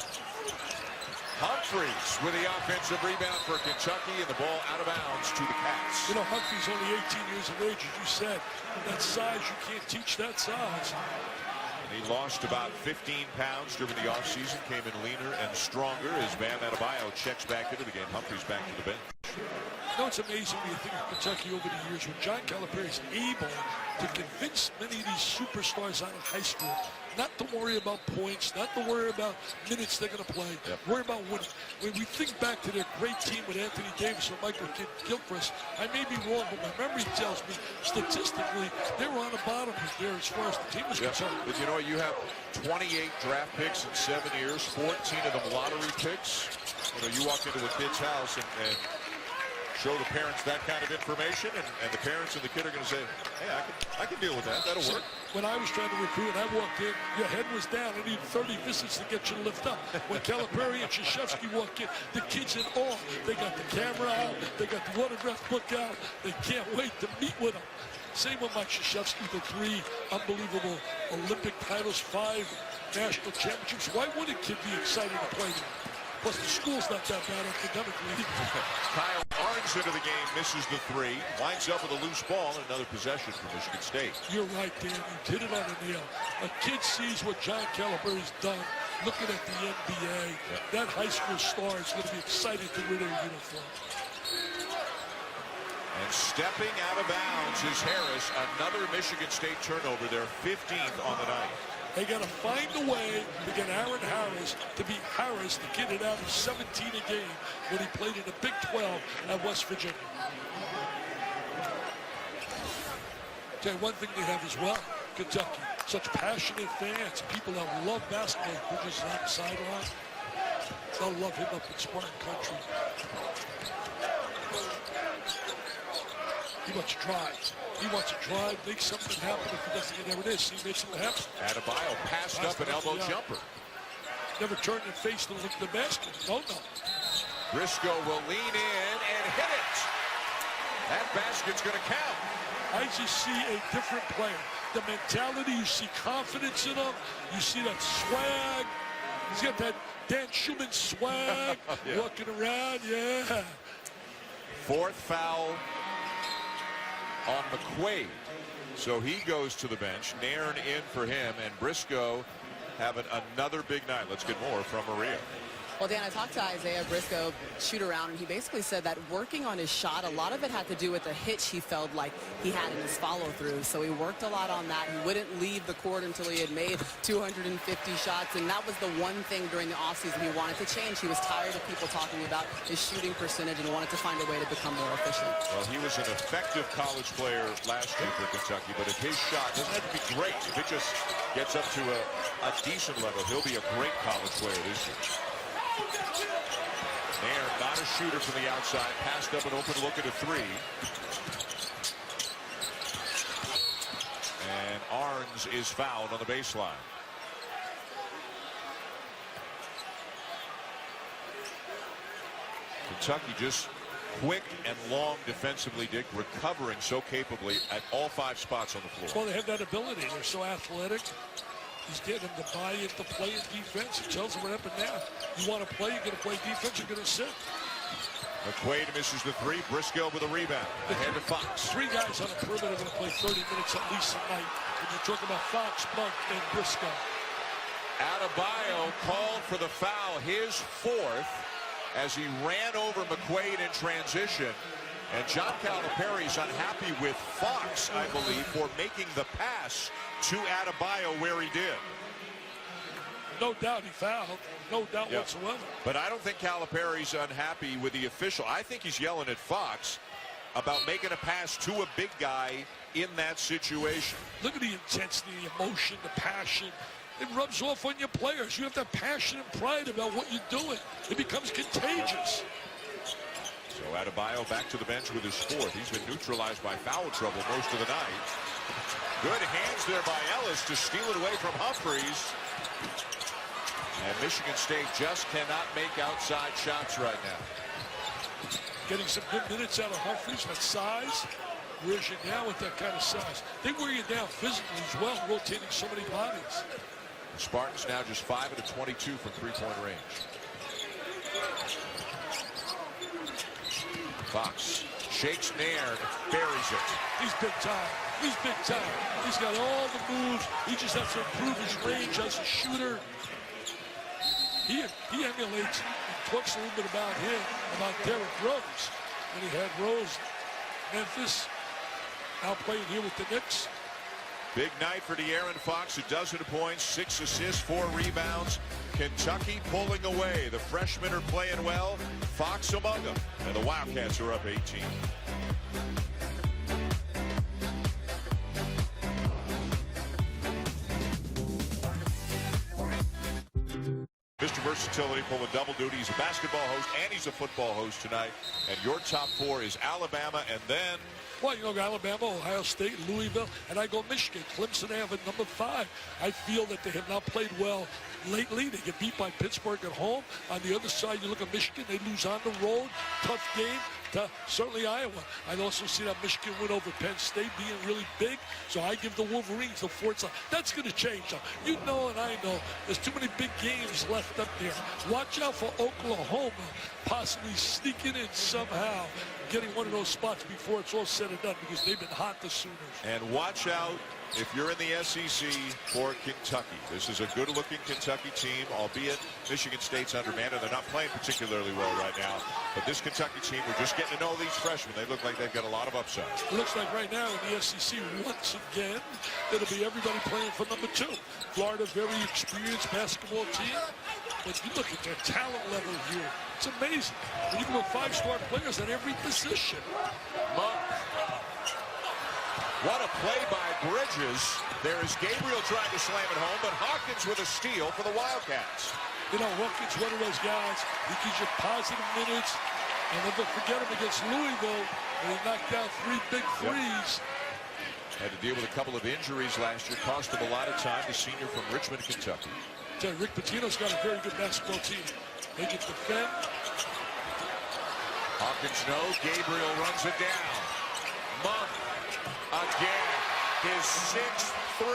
Speaker 7: Humphreys with the offensive rebound for Kentucky, and the ball out of bounds to the Cats.
Speaker 2: You know, Humphreys only 18 years of age, as you said. That size, you can't teach that size.
Speaker 7: And he lost about 15 pounds during the offseason, came in leaner and stronger as Bam Adebayo checks back into the game. Humphreys back to the bench.
Speaker 2: You know, it's amazing when you think of Kentucky over the years when John Calipari is able to convince many of these superstars out of high school not to worry about points, not to worry about minutes they're going to play, worry about winning. When we think back to their great team with Anthony Davis and Michael Gilchrist, I may be wrong, but my memory tells me statistically they were on the bottom there as far as the team was concerned.
Speaker 7: But you know, you have 28 draft picks in 7 years, 14 of them lottery picks. You know, you walk into a kid's house and show the parents that kind of information, and the parents and the kid are going to say, hey, I can deal with that. That'll work.
Speaker 2: When I was trying to recruit and I walked in, your head was down. I needed 30 visits to get you to lift up. When Calipari and Krzyzewski walk in, the kids in awe. They got the camera out. They got the autograph book out. They can't wait to meet with them. Same with Mike Krzyzewski, the 3 unbelievable Olympic titles, 5 national championships. Why would a kid be excited to play there? Plus, the school's not that bad academically.
Speaker 7: Kyle Barnes into the game, misses the 3, winds up with a loose ball and another possession for Michigan State.
Speaker 2: You're right, Dan. You hit it on the nail. A kid sees what John Calipari's done, looking at the NBA. That high school star is going to be excited to wear their uniform.
Speaker 7: And stepping out of bounds is Harris. Another Michigan State turnover, their 15th on the night.
Speaker 2: They got to find a way to get Aaron Harris to beat Harris, the kid that averaged 17 a game when he played in the Big 12 at West Virginia. Tell you one thing they have as well, Kentucky. Such passionate fans, people that love basketball. Bridges on the sideline. They'll love him up in Spartan Country. He wants to drive. He wants to drive, make something happen. If he doesn't get there it is, he makes something happen.
Speaker 7: Adebayo passed up an elbow jumper.
Speaker 2: Never turned and faced to look at the basket. No.
Speaker 7: Briscoe will lean in and hit it. That basket's going to count.
Speaker 2: I just see a different player. The mentality, you see confidence in him. You see that swag. He's got that Dan Schumann swag, walking around,
Speaker 7: Fourth foul on McQuaid. So he goes to the bench. Nairn in for him, and Briscoe having another big night. Let's get more from Maria.
Speaker 4: Well, Dan, I talked to Isaiah Briscoe, shoot around, and he basically said that working on his shot, a lot of it had to do with the hitch he felt like he had in his follow-through. So he worked a lot on that. He wouldn't leave the court until he had made 250 shots, and that was the one thing during the offseason he wanted to change. He was tired of people talking about his shooting percentage and wanted to find a way to become more efficient.
Speaker 7: Well, he was an effective college player last year for Kentucky, but if his shot doesn't have to be great, if it just gets up to a decent level, he'll be a great college player this year. Nair, not a shooter from the outside, passed up an open look at a three. And Arns is fouled on the baseline. Kentucky just quick and long defensively, Dick, recovering so capably at all 5 spots on the floor.
Speaker 2: Well, they have that ability. They're so athletic. He's getting them to buy into play and defense. He tells them right up and down. You want to play, you're going to play defense, you're going to sit.
Speaker 7: McQuaid misses the three. Briscoe with a rebound. Ahead to Fox.
Speaker 2: 3 guys on the perimeter are going to play 30 minutes at least a night. When you're talking about Fox, Monk, and Briscoe.
Speaker 7: Adebayo called for the foul, his 4th, as he ran over McQuaid in transition. And John Calipari's unhappy with Fox, I believe, for making the pass to Adebayo where he did.
Speaker 2: No doubt he fouled. No doubt whatsoever.
Speaker 7: But I don't think Calipari's unhappy with the official. I think he's yelling at Fox about making a pass to a big guy in that situation.
Speaker 2: Look at the intensity, the emotion, the passion. It rubs off on your players. You have that passion and pride about what you're doing. It becomes contagious.
Speaker 7: So Adebayo back to the bench with his 4th. He's been neutralized by foul trouble most of the night. Good hands there by Ellis to steal it away from Humphreys. And Michigan State just cannot make outside shots right now.
Speaker 2: Getting some good minutes out of Humphreys, that size. Wears you down with that kind of size. They wear you down physically as well, rotating so many bodies.
Speaker 7: The Spartans now just 5 out of 22 from 3-point range. Fox shakes Nairn, buries it.
Speaker 2: He's big time. He's big time. He's got all the moves. He just has to improve his range as a shooter. He emulates and talks a little bit about him, about Derrick Rose. When he had Rose, Memphis, now playing here with the Knicks.
Speaker 7: Big night for De'Aaron Fox, 12 points, 6 assists, 4 rebounds. Kentucky pulling away. The freshmen are playing well. Fox among them. And the Wildcats are up 18. Mr. Versatility pulling double duty. He's a basketball host and he's a football host tonight. And your top 4 is Alabama and then...
Speaker 2: Well, you know, Alabama, Ohio State, Louisville, and I go Michigan. Clemson have at number 5. I feel that they have not played well lately. They get beat by Pittsburgh at home. On the other side, you look at Michigan, they lose on the road. Tough game to certainly Iowa. I'd also see that Michigan win over Penn State being really big. So I give the Wolverines the 4th slot. That's going to change, though. You know and I know there's too many big games left up there. Watch out for Oklahoma possibly sneaking in somehow, getting one of those spots before it's all said and done, because they've been hot, the Sooners.
Speaker 7: And watch out, if you're in the SEC, for Kentucky. This is a good-looking Kentucky team, albeit Michigan State's undermanned, and they're not playing particularly well right now. But this Kentucky team, we're just getting to know these freshmen. They look like they've got a lot of upside.
Speaker 2: It looks like right now in the SEC, once again, it'll be everybody playing for number 2. Florida, very experienced basketball team. But you look at their talent level here. It's amazing. When you look 5-star players at every position.
Speaker 7: Monk. What a play by Bridges. There is Gabriel trying to slam it home, but Hawkins with a steal for the Wildcats.
Speaker 2: You know, Hawkins, one of those guys, he gives you positive minutes. And never forget him against Louisville, when he knocked down 3 big threes.
Speaker 7: Had to deal with a couple of injuries last year. Cost him a lot of time, the senior from Richmond, Kentucky.
Speaker 2: Rick Pitino's got a very good basketball team. They can defend.
Speaker 7: Hawkins, no. Gabriel runs it down. Monk again. His 6th 3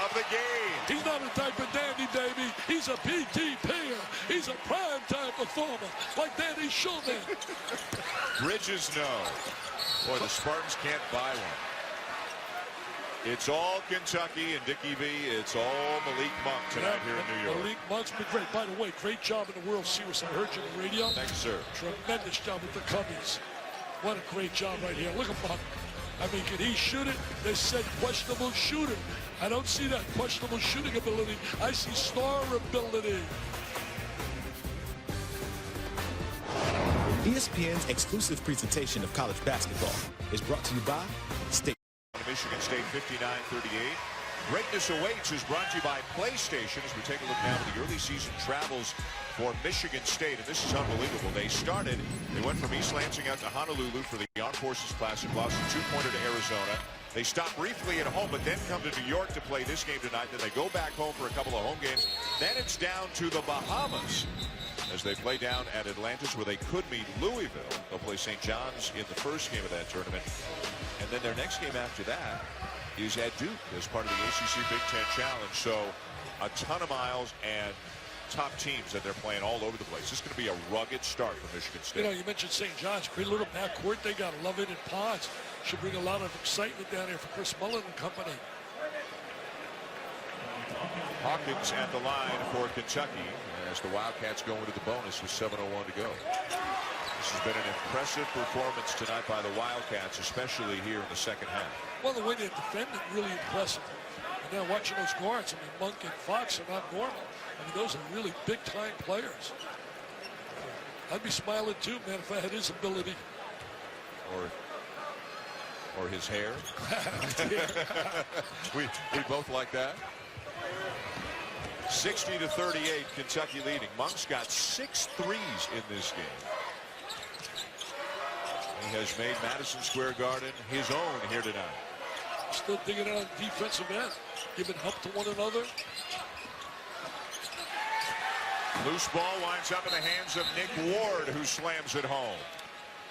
Speaker 7: of the game.
Speaker 2: He's not a type of dandy, baby. He's a PT player. He's a prime-time performer, like Danny Schulman.
Speaker 7: Bridges, no. Boy, the Spartans can't buy one. It's all Kentucky and Dickie V. It's all Malik Monk tonight here in New York.
Speaker 2: Malik Monk's been great. By the way, great job in the World Series. I heard you on the radio.
Speaker 7: Thank you, sir.
Speaker 2: Tremendous job with the Cubbies. What a great job right here. Look at Monk. I mean, can he shoot it? They said questionable shooter. I don't see that questionable shooting ability. I see star ability.
Speaker 10: ESPN's exclusive presentation of college basketball is brought to you by State.
Speaker 7: Michigan State 59-38. Greatness Awaits is brought to you by PlayStation as we take a look now at the early season travels for Michigan State. And this is unbelievable. They went from East Lansing out to Honolulu for the Armed Forces Classic, lost a 2-pointer to Arizona. They stop briefly at home, but then come to New York to play this game tonight. Then they go back home for a couple of home games. Then it's down to the Bahamas as they play down at Atlantis, where they could meet Louisville. They'll play St. John's in the first game of that tournament. And then their next game after that is at Duke as part of the ACC Big Ten Challenge. So a ton of miles and top teams that they're playing all over the place. This is going to be a rugged start for Michigan State.
Speaker 2: You know, you mentioned St. John's. Great little backcourt. They got Lovett and Pons. Should bring a lot of excitement down here for Chris Mullen and company.
Speaker 7: Hawkins at the line for Kentucky as the Wildcats go into the bonus with 7:01 to go. This has been an impressive performance tonight by the Wildcats, especially here in the second half.
Speaker 2: Well, the way they defend it, really impressive. And now watching those guards, I mean, Monk and Fox are not normal. I mean, those are really big-time players. I'd be smiling too, man, if I had his ability.
Speaker 7: Or his hair. we both like that. 60-38, Kentucky leading. Monk's got 6 threes in this game. He has made Madison Square Garden his own here tonight.
Speaker 2: Still digging it on the defensive end, giving help to one another.
Speaker 7: Loose ball winds up in the hands of Nick Ward, who slams it home.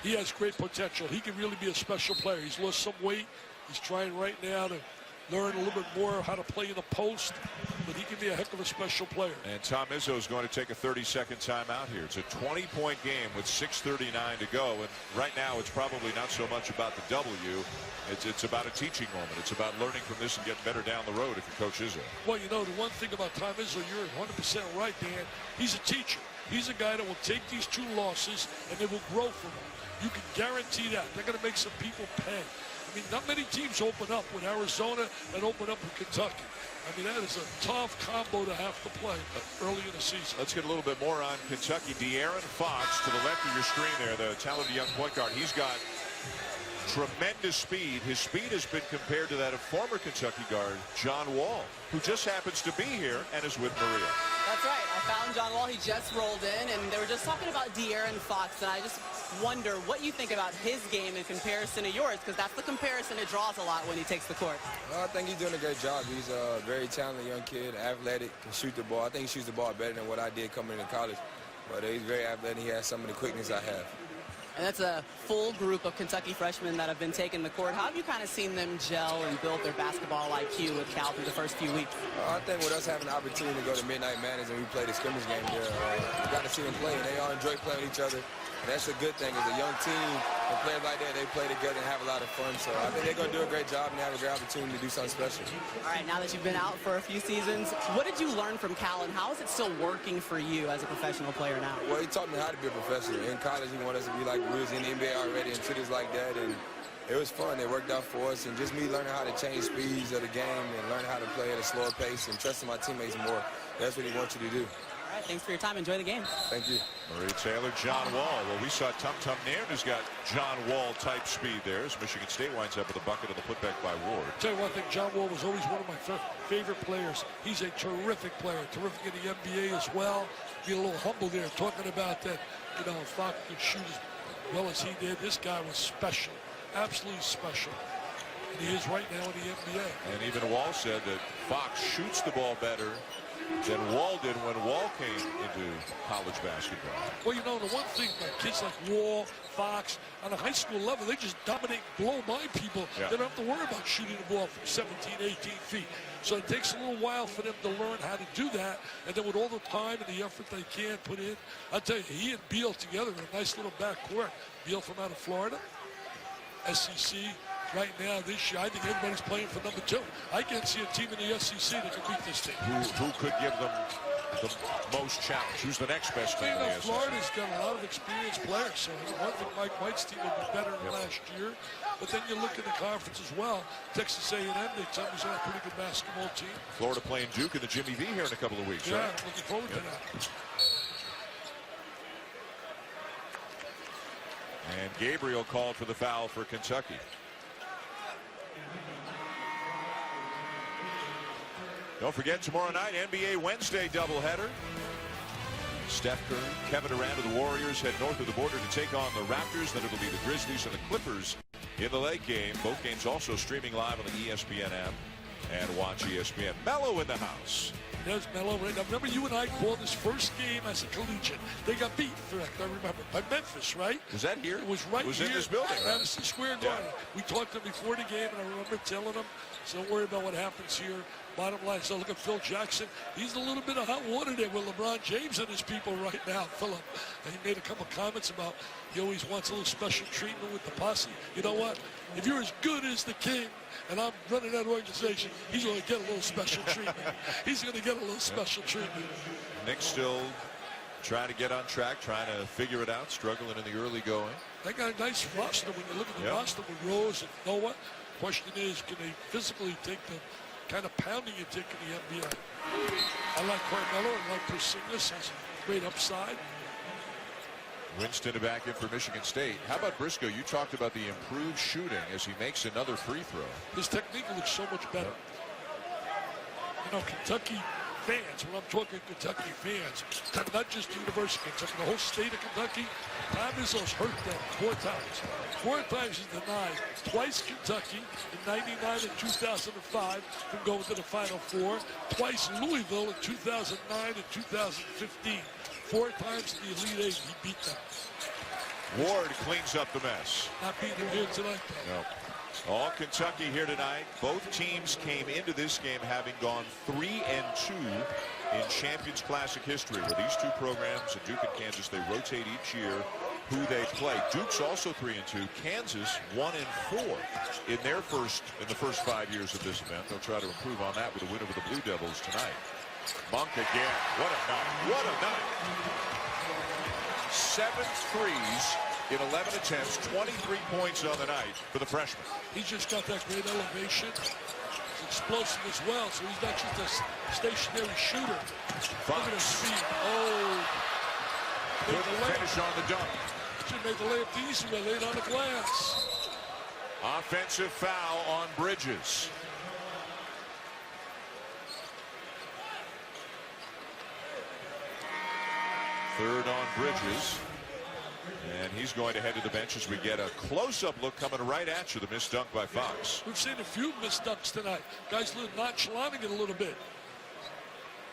Speaker 2: He has great potential. He can really be a special player. He's lost some weight. He's trying right now to learn a little bit more how to play in the post, but he can be a heck of a special player.
Speaker 7: And Tom Izzo is going to take a 30-second timeout here. It's a 20-point game with 6:39 to go, and right now it's probably not so much about the W. It's about a teaching moment. It's about learning from this and getting better down the road if you're Coach Izzo.
Speaker 2: Well, you know, the one thing about Tom Izzo, you're 100% right, Dan. He's a teacher. He's a guy that will take these 2 losses and they will grow from them. You can guarantee that. They're going to make some people pay. I mean, not many teams open up with Arizona and open up with Kentucky. I mean, that is a tough combo to have to play early in the season.
Speaker 7: Let's get a little bit more on Kentucky. De'Aaron Fox to the left of your screen there, the talented young point guard. He's got tremendous speed. His speed has been compared to that of former Kentucky guard John Wall, who just happens to be here and is with Maria.
Speaker 4: That's right. I found John Wall. He just rolled in, and they were just talking about De'Aaron Fox, and I just wonder what you think about his game in comparison to yours, because that's the comparison that draws a lot when he takes the court.
Speaker 11: Well, I think he's doing a great job. He's a very talented young kid, athletic, can shoot the ball. I think he shoots the ball better than what I did coming into college, but he's very athletic. He has some of the quickness I have.
Speaker 4: And that's a full group of Kentucky freshmen that have been taking the court. How have you kind of seen them gel and build their basketball IQ with Cal through the first few weeks?
Speaker 11: I think with us having the opportunity to go to Midnight Madness and we play the scrimmage game there, we got to see them play, and they all enjoy playing with each other. And that's a good thing. As a young team, and players like that, they play together and have a lot of fun. So I think they're going to do a great job and have a great opportunity to do something special.
Speaker 4: All right, now that you've been out for a few seasons, what did you learn from Cal, and how is it still working for you as a professional player now?
Speaker 11: Well, he taught me how to be a professional. In college, he wanted us to be like we was in the NBA already and treat us like that. And it was fun. It worked out for us. And just me learning how to change speeds of the game and learning how to play at a slower pace and trusting my teammates more. That's what he wants you to do.
Speaker 4: All right, thanks for your time. Enjoy the game.
Speaker 11: Thank you.
Speaker 7: Marie Taylor, John Wall. Well, we saw Tum Tum Nairn, who's got John Wall type speed there as Michigan State winds up with a bucket of the putback by Ward.
Speaker 2: Tell you one thing, John Wall was always one of my favorite players. He's a terrific player, terrific in the NBA as well. Be a little humble there, talking about that, you know, Fox could shoot as well as he did. This guy was special, absolutely special. And he is right now in the NBA.
Speaker 7: And even Wall said that Fox shoots the ball better than Wall did when Wall came into college basketball.
Speaker 2: Well, you know, the one thing about kids like Wall, Fox, on a high school level, they just dominate, blow by people.
Speaker 7: Yeah.
Speaker 2: They don't have to worry about shooting the ball from 17, 18 feet. So it takes a little while for them to learn how to do that. And then with all the time and the effort they can put in, I'll tell you, he and Beal together in a nice little backcourt. Beal from out of Florida, SEC right now this year. I think everybody's playing for number 2. I can't see a team in the SEC that can beat this team.
Speaker 7: Who could give them the most challenge? Who's the next best team in the SEC?
Speaker 2: Florida's got a lot of experienced players, so I think Mike White's team will be better than last year. But then you look at the conference as well. Texas A&M, they tell me, is a pretty good basketball team.
Speaker 7: Florida playing Duke in the Jimmy V here in a couple of weeks.
Speaker 2: Yeah,
Speaker 7: right?
Speaker 2: looking forward to that.
Speaker 7: And Gabriel called for the foul for Kentucky. Don't forget, tomorrow night, NBA Wednesday doubleheader. Steph Curry, Kevin Durant of the Warriors head north of the border to take on the Raptors. Then it'll be the Grizzlies and the Clippers in the late game. Both games also streaming live on the ESPN app. And watch ESPN. Mello in the house.
Speaker 2: There's Mello right now. Remember, you and I called this first game as a collegiate. They got beat, correct, I remember, by Memphis, right?
Speaker 7: Was that here?
Speaker 2: It was right here.
Speaker 7: It was in this building, right?
Speaker 2: Madison Square Garden. Yeah. We talked to them before the game, and I remember telling them, so don't worry about what happens here. Bottom line, so look at Phil Jackson. He's a little bit of hot water there with LeBron James and his people right now, Philip. And he made a couple comments about he always wants a little special treatment with the posse. You know what? If you're as good as the king, and I'm running that organization, he's going to get a little special treatment. He's going to get a little special treatment.
Speaker 7: Nick still trying to get on track, trying to figure it out, struggling in the early going.
Speaker 2: They got a nice roster when you look at the roster with Rose and Noah. Question is, can they physically take the kind of pounding you take in the NBA? I like Carmelo. I like Porzingis. Has a great upside.
Speaker 7: Winston back in for Michigan State. How about Briscoe? You talked about the improved shooting as he makes another free throw.
Speaker 2: His technique looks so much better. You know, Kentucky fans, when I'm talking Kentucky fans, not just the University of Kentucky, the whole state of Kentucky, Tom Izzo's hurt them 4 times. 4 times he's denied. Twice Kentucky in 99 and 2005 from going to the Final Four. Twice Louisville in 2009 and 2015. 4 times in the Elite 8, he beat them.
Speaker 7: Ward cleans up the mess.
Speaker 2: Not beating them here tonight.
Speaker 7: No. All Kentucky here tonight. Both teams came into this game having gone 3-2 in Champions Classic history, where these two programs, Duke and Kansas, they rotate each year who they play. Duke's also 3-2. Kansas 1-4 in the first 5 years of this event. They'll try to improve on that with a win over the Blue Devils tonight. Monk again. What a night. What a night. 7 threes in 11 attempts, 23 points on the night for the freshman.
Speaker 2: He's just got that great elevation. He's explosive as well, so he's not just a stationary shooter. Look at his speed. Oh.
Speaker 7: Good finish on the dunk.
Speaker 2: Should make the layup easy, but laid on the glass.
Speaker 7: Offensive foul on Bridges. Third on Bridges. And he's going to head to the bench as we get a close-up look coming right at you. The missed dunk by Fox.
Speaker 2: We've seen a few missed dunks tonight. Guys nonchalanting it a little bit.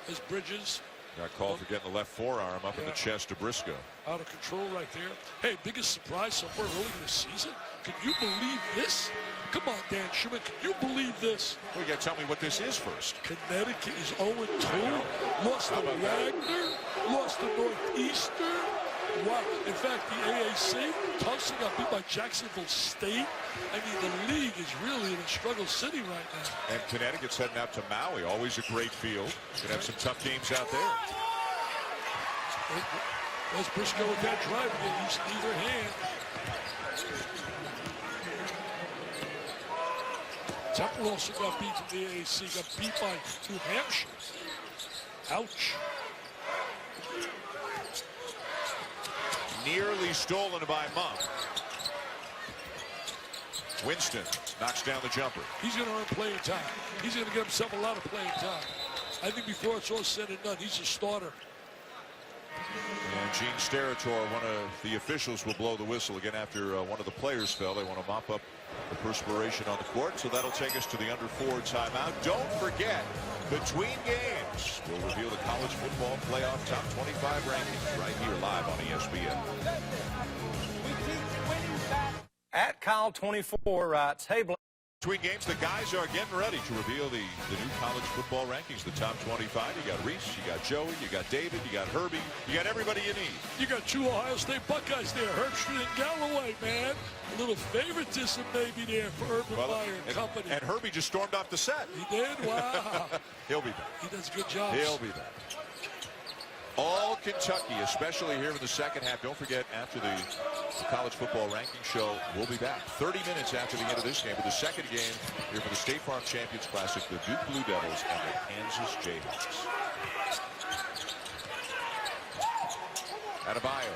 Speaker 2: As Bridges.
Speaker 7: Got called for getting the left forearm up in the chest of Briscoe.
Speaker 2: Out of control right there. Hey, biggest surprise so far early in the season. Can you believe this? Come on, Dan Schumann. Can you believe this?
Speaker 7: Well, you got to tell me what this is first.
Speaker 2: Connecticut is 0-2. Lost to Wagner. Lost to Northeastern. Wow. In fact, the AAC, Tulsa got beat by Jacksonville State. I mean, the league is really in a struggle city right now.
Speaker 7: And Connecticut's heading out to Maui. Always a great field. Going to have some tough games out there.
Speaker 2: There's Briscoe with that drive again. Used either hand. Temple also got beat from the AAC. Got beat by New Hampshire. Ouch.
Speaker 7: Nearly stolen by Monk. Winston knocks down the jumper.
Speaker 2: He's going to earn playing time. He's going to get himself a lot of playing time. I think before it's all said and done, he's a starter.
Speaker 7: And Gene Steratore, one of the officials, will blow the whistle again after one of the players fell. They want to mop up the perspiration on the court, so that'll take us to the under 4 timeout. Don't forget, between games, we'll reveal the college football playoff top 25 rankings right here live on ESPN.
Speaker 12: At Kyle24 writes, hey,
Speaker 7: Between games, the guys are getting ready to reveal the new college football rankings, the top 25. You got Reese, you got Joey, you got David, you got Herbie, you got everybody you need.
Speaker 2: You got two Ohio State Buckeyes there, Herbstreit and Galloway, man. A little favoritism maybe there for Urban Meyer and company.
Speaker 7: And Herbie just stormed off the set.
Speaker 2: He did? Wow.
Speaker 7: He'll be back.
Speaker 2: He does a good job.
Speaker 7: He'll be back. All Kentucky, especially here in the second half. Don't forget, after the college football ranking show, we'll be back 30 minutes after the end of this game with the second game here for the State Farm Champions Classic, the Duke Blue Devils and the Kansas Jayhawks. Adebayo.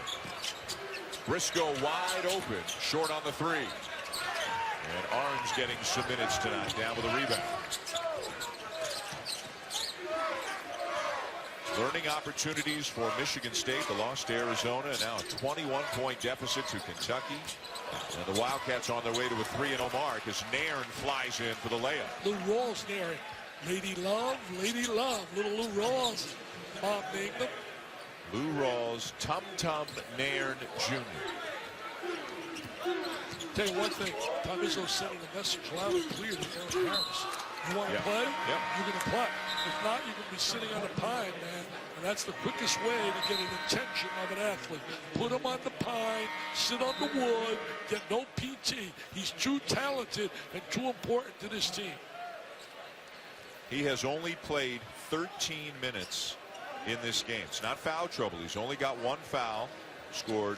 Speaker 7: Briscoe wide open, short on the three. And Arns getting some minutes tonight, down with a rebound. Learning opportunities for Michigan State. The loss to Arizona, and now a 21-point deficit to Kentucky. And the Wildcats on their way to a 3-0 mark as Nairn flies in for the layup.
Speaker 2: Lou Rawls, Nairn. Lady Love, little Lou Rawls. Bob Mangum.
Speaker 7: Lou Rawls, Tum Tum Nairn Jr.
Speaker 2: Tell you one thing, Tom Izzo sending a message loud and clear to Aaron Harris. You want to play?
Speaker 7: Yep.
Speaker 2: You're going to play. If not, you're going to be sitting on a pine, man. And that's the quickest way to get an attention of an athlete. Put him on the pine, sit on the wood, get no PT. He's too talented and too important to this team.
Speaker 7: He has only played 13 minutes in this game. It's not foul trouble. He's only got one foul, scored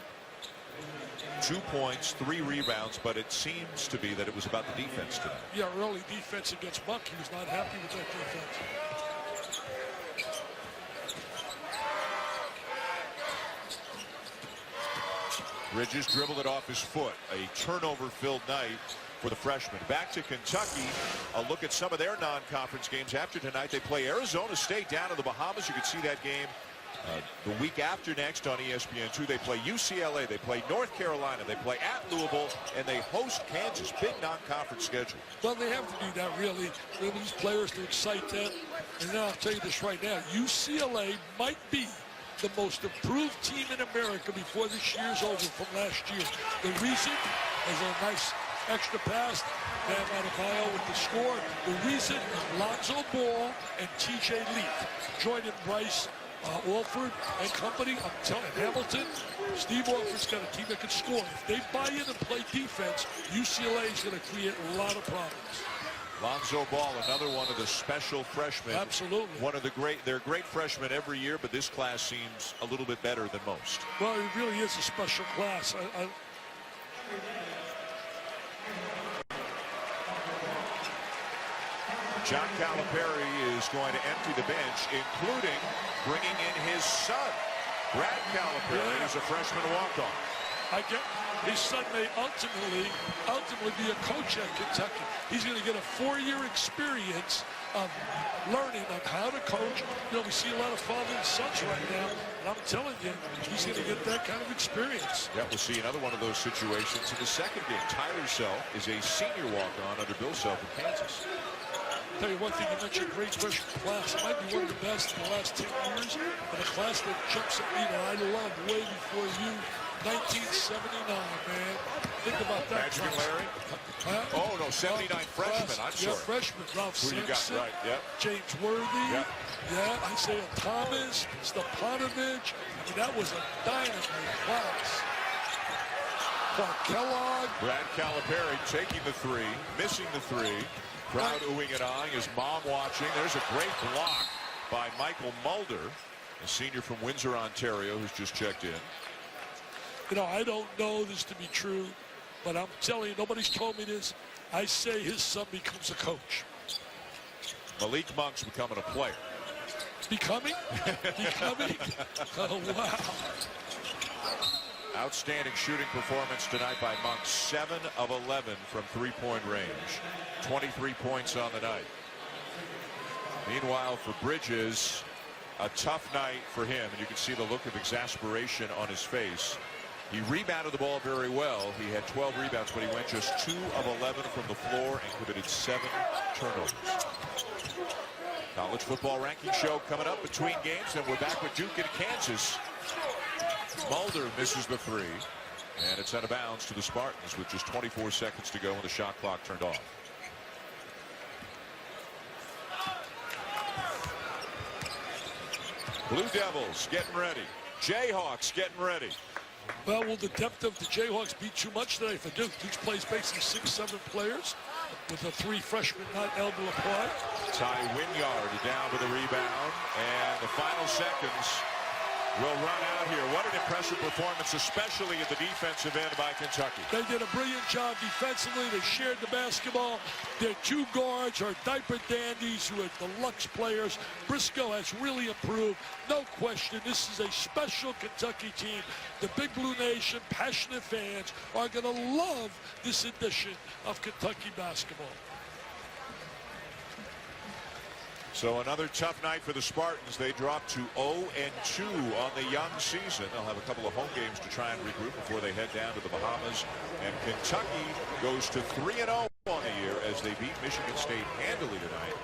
Speaker 7: 2 points, 3 rebounds, but it seems to be that it was about the defense tonight.
Speaker 2: Yeah, early defense against Buck. He was not happy with that defense.
Speaker 7: Bridges dribbled it off his foot. A turnover-filled night for the freshman. Back to Kentucky. A look at some of their non-conference games after tonight. They play Arizona State down in the Bahamas. You can see that game the week after next on ESPN2. They play UCLA. They play North Carolina. They play at Louisville. And they host Kansas. Big non-conference schedule.
Speaker 2: Well, they have to do that, really. They have these players to excite them. And now I'll tell you this right now. UCLA might be the most improved team in America before this year's over from last year. The reason is a nice extra pass. Bam Adebayo with the score. The reason is Lonzo Ball and TJ Leaf joining Bryce Alford and company. I'm telling Hamilton, Steve Alford's got a team that can score. If they buy in and play defense, UCLA is going to create a lot of problems.
Speaker 7: Lonzo Ball, another one of the special freshmen.
Speaker 2: Absolutely.
Speaker 7: One of the they're great freshmen every year, but this class seems a little bit better than most.
Speaker 2: Well, it really is a special class.
Speaker 7: John Calipari is going to empty the bench, including bringing in his son. Brad Calipari is a freshman walk-on.
Speaker 2: I get his son may ultimately be a coach at Kentucky. He's going to get a 4-year experience of learning on how to coach. You know, we see a lot of father and sons right now, and I'm telling you, he's going to get that kind of experience.
Speaker 7: Yeah, we'll see another one of those situations in the second game. Tyler Self is a senior walk-on under Bill Self in Kansas.
Speaker 2: Tell you one thing, you mentioned great freshman class. It might be one of the best in the last 10 years, but a class that jumps at me that I love way before you. 1979, man. Think about that.
Speaker 7: Magic and Larry? Oh, no, 79 freshmen. I'm sorry.
Speaker 2: Yeah, freshmen. Ralph
Speaker 7: Who
Speaker 2: Sampson,
Speaker 7: you got right, yep.
Speaker 2: James Worthy.
Speaker 7: Yep.
Speaker 2: Yeah, Isaiah Thomas, Stepanovic. I mean, that was a dynamite class. Clark Kellogg.
Speaker 7: Brad Calipari taking the three, missing the three. Crowd oohing and eyeing, his mom watching. There's a great block by Michael Mulder, a senior from Windsor, Ontario, who's just checked in.
Speaker 2: You know, I don't know this to be true, but I'm telling you, nobody's told me this. I say his son becomes a coach.
Speaker 7: Malik Monk's becoming a player.
Speaker 2: Becoming? Becoming? Oh, wow.
Speaker 7: Outstanding shooting performance tonight by Monk. 7 of 11 from three-point range. 23 points on the night. Meanwhile, for Bridges, a tough night for him, and you can see the look of exasperation on his face. He rebounded the ball very well. He had 12 rebounds, but he went just 2 of 11 from the floor and committed 7 turnovers. College football ranking show coming up between games, and we're back with Duke and Kansas. Mulder misses the three, and it's out of bounds to the Spartans with just 24 seconds to go and the shot clock turned off. Blue Devils getting ready. Jayhawks getting ready.
Speaker 2: Well, will the depth of the Jayhawks be too much today for Duke? Duke plays basically 6-7 players with the 3 freshmen not able to apply.
Speaker 7: Ty Winyard down with the rebound, and the final seconds will run out here. What an impressive performance, especially at the defensive end by Kentucky.
Speaker 2: They did a brilliant job defensively. They shared the basketball. Their 2 guards are diaper dandies who are deluxe players. Briscoe has really improved. No question, this is a special Kentucky team. The Big Blue Nation, passionate fans, are going to love this edition of Kentucky basketball.
Speaker 7: So another tough night for the Spartans. They drop to 0-2 on the young season. They'll have a couple of home games to try and regroup before they head down to the Bahamas. And Kentucky goes to 3-0 on the year as they beat Michigan State handily tonight.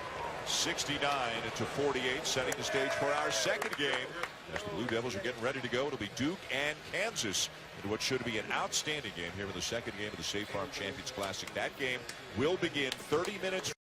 Speaker 7: 69-48, setting the stage for our second game. As the Blue Devils are getting ready to go, it'll be Duke and Kansas into what should be an outstanding game here in the second game of the State Farm Champions Classic. That game will begin 30 minutes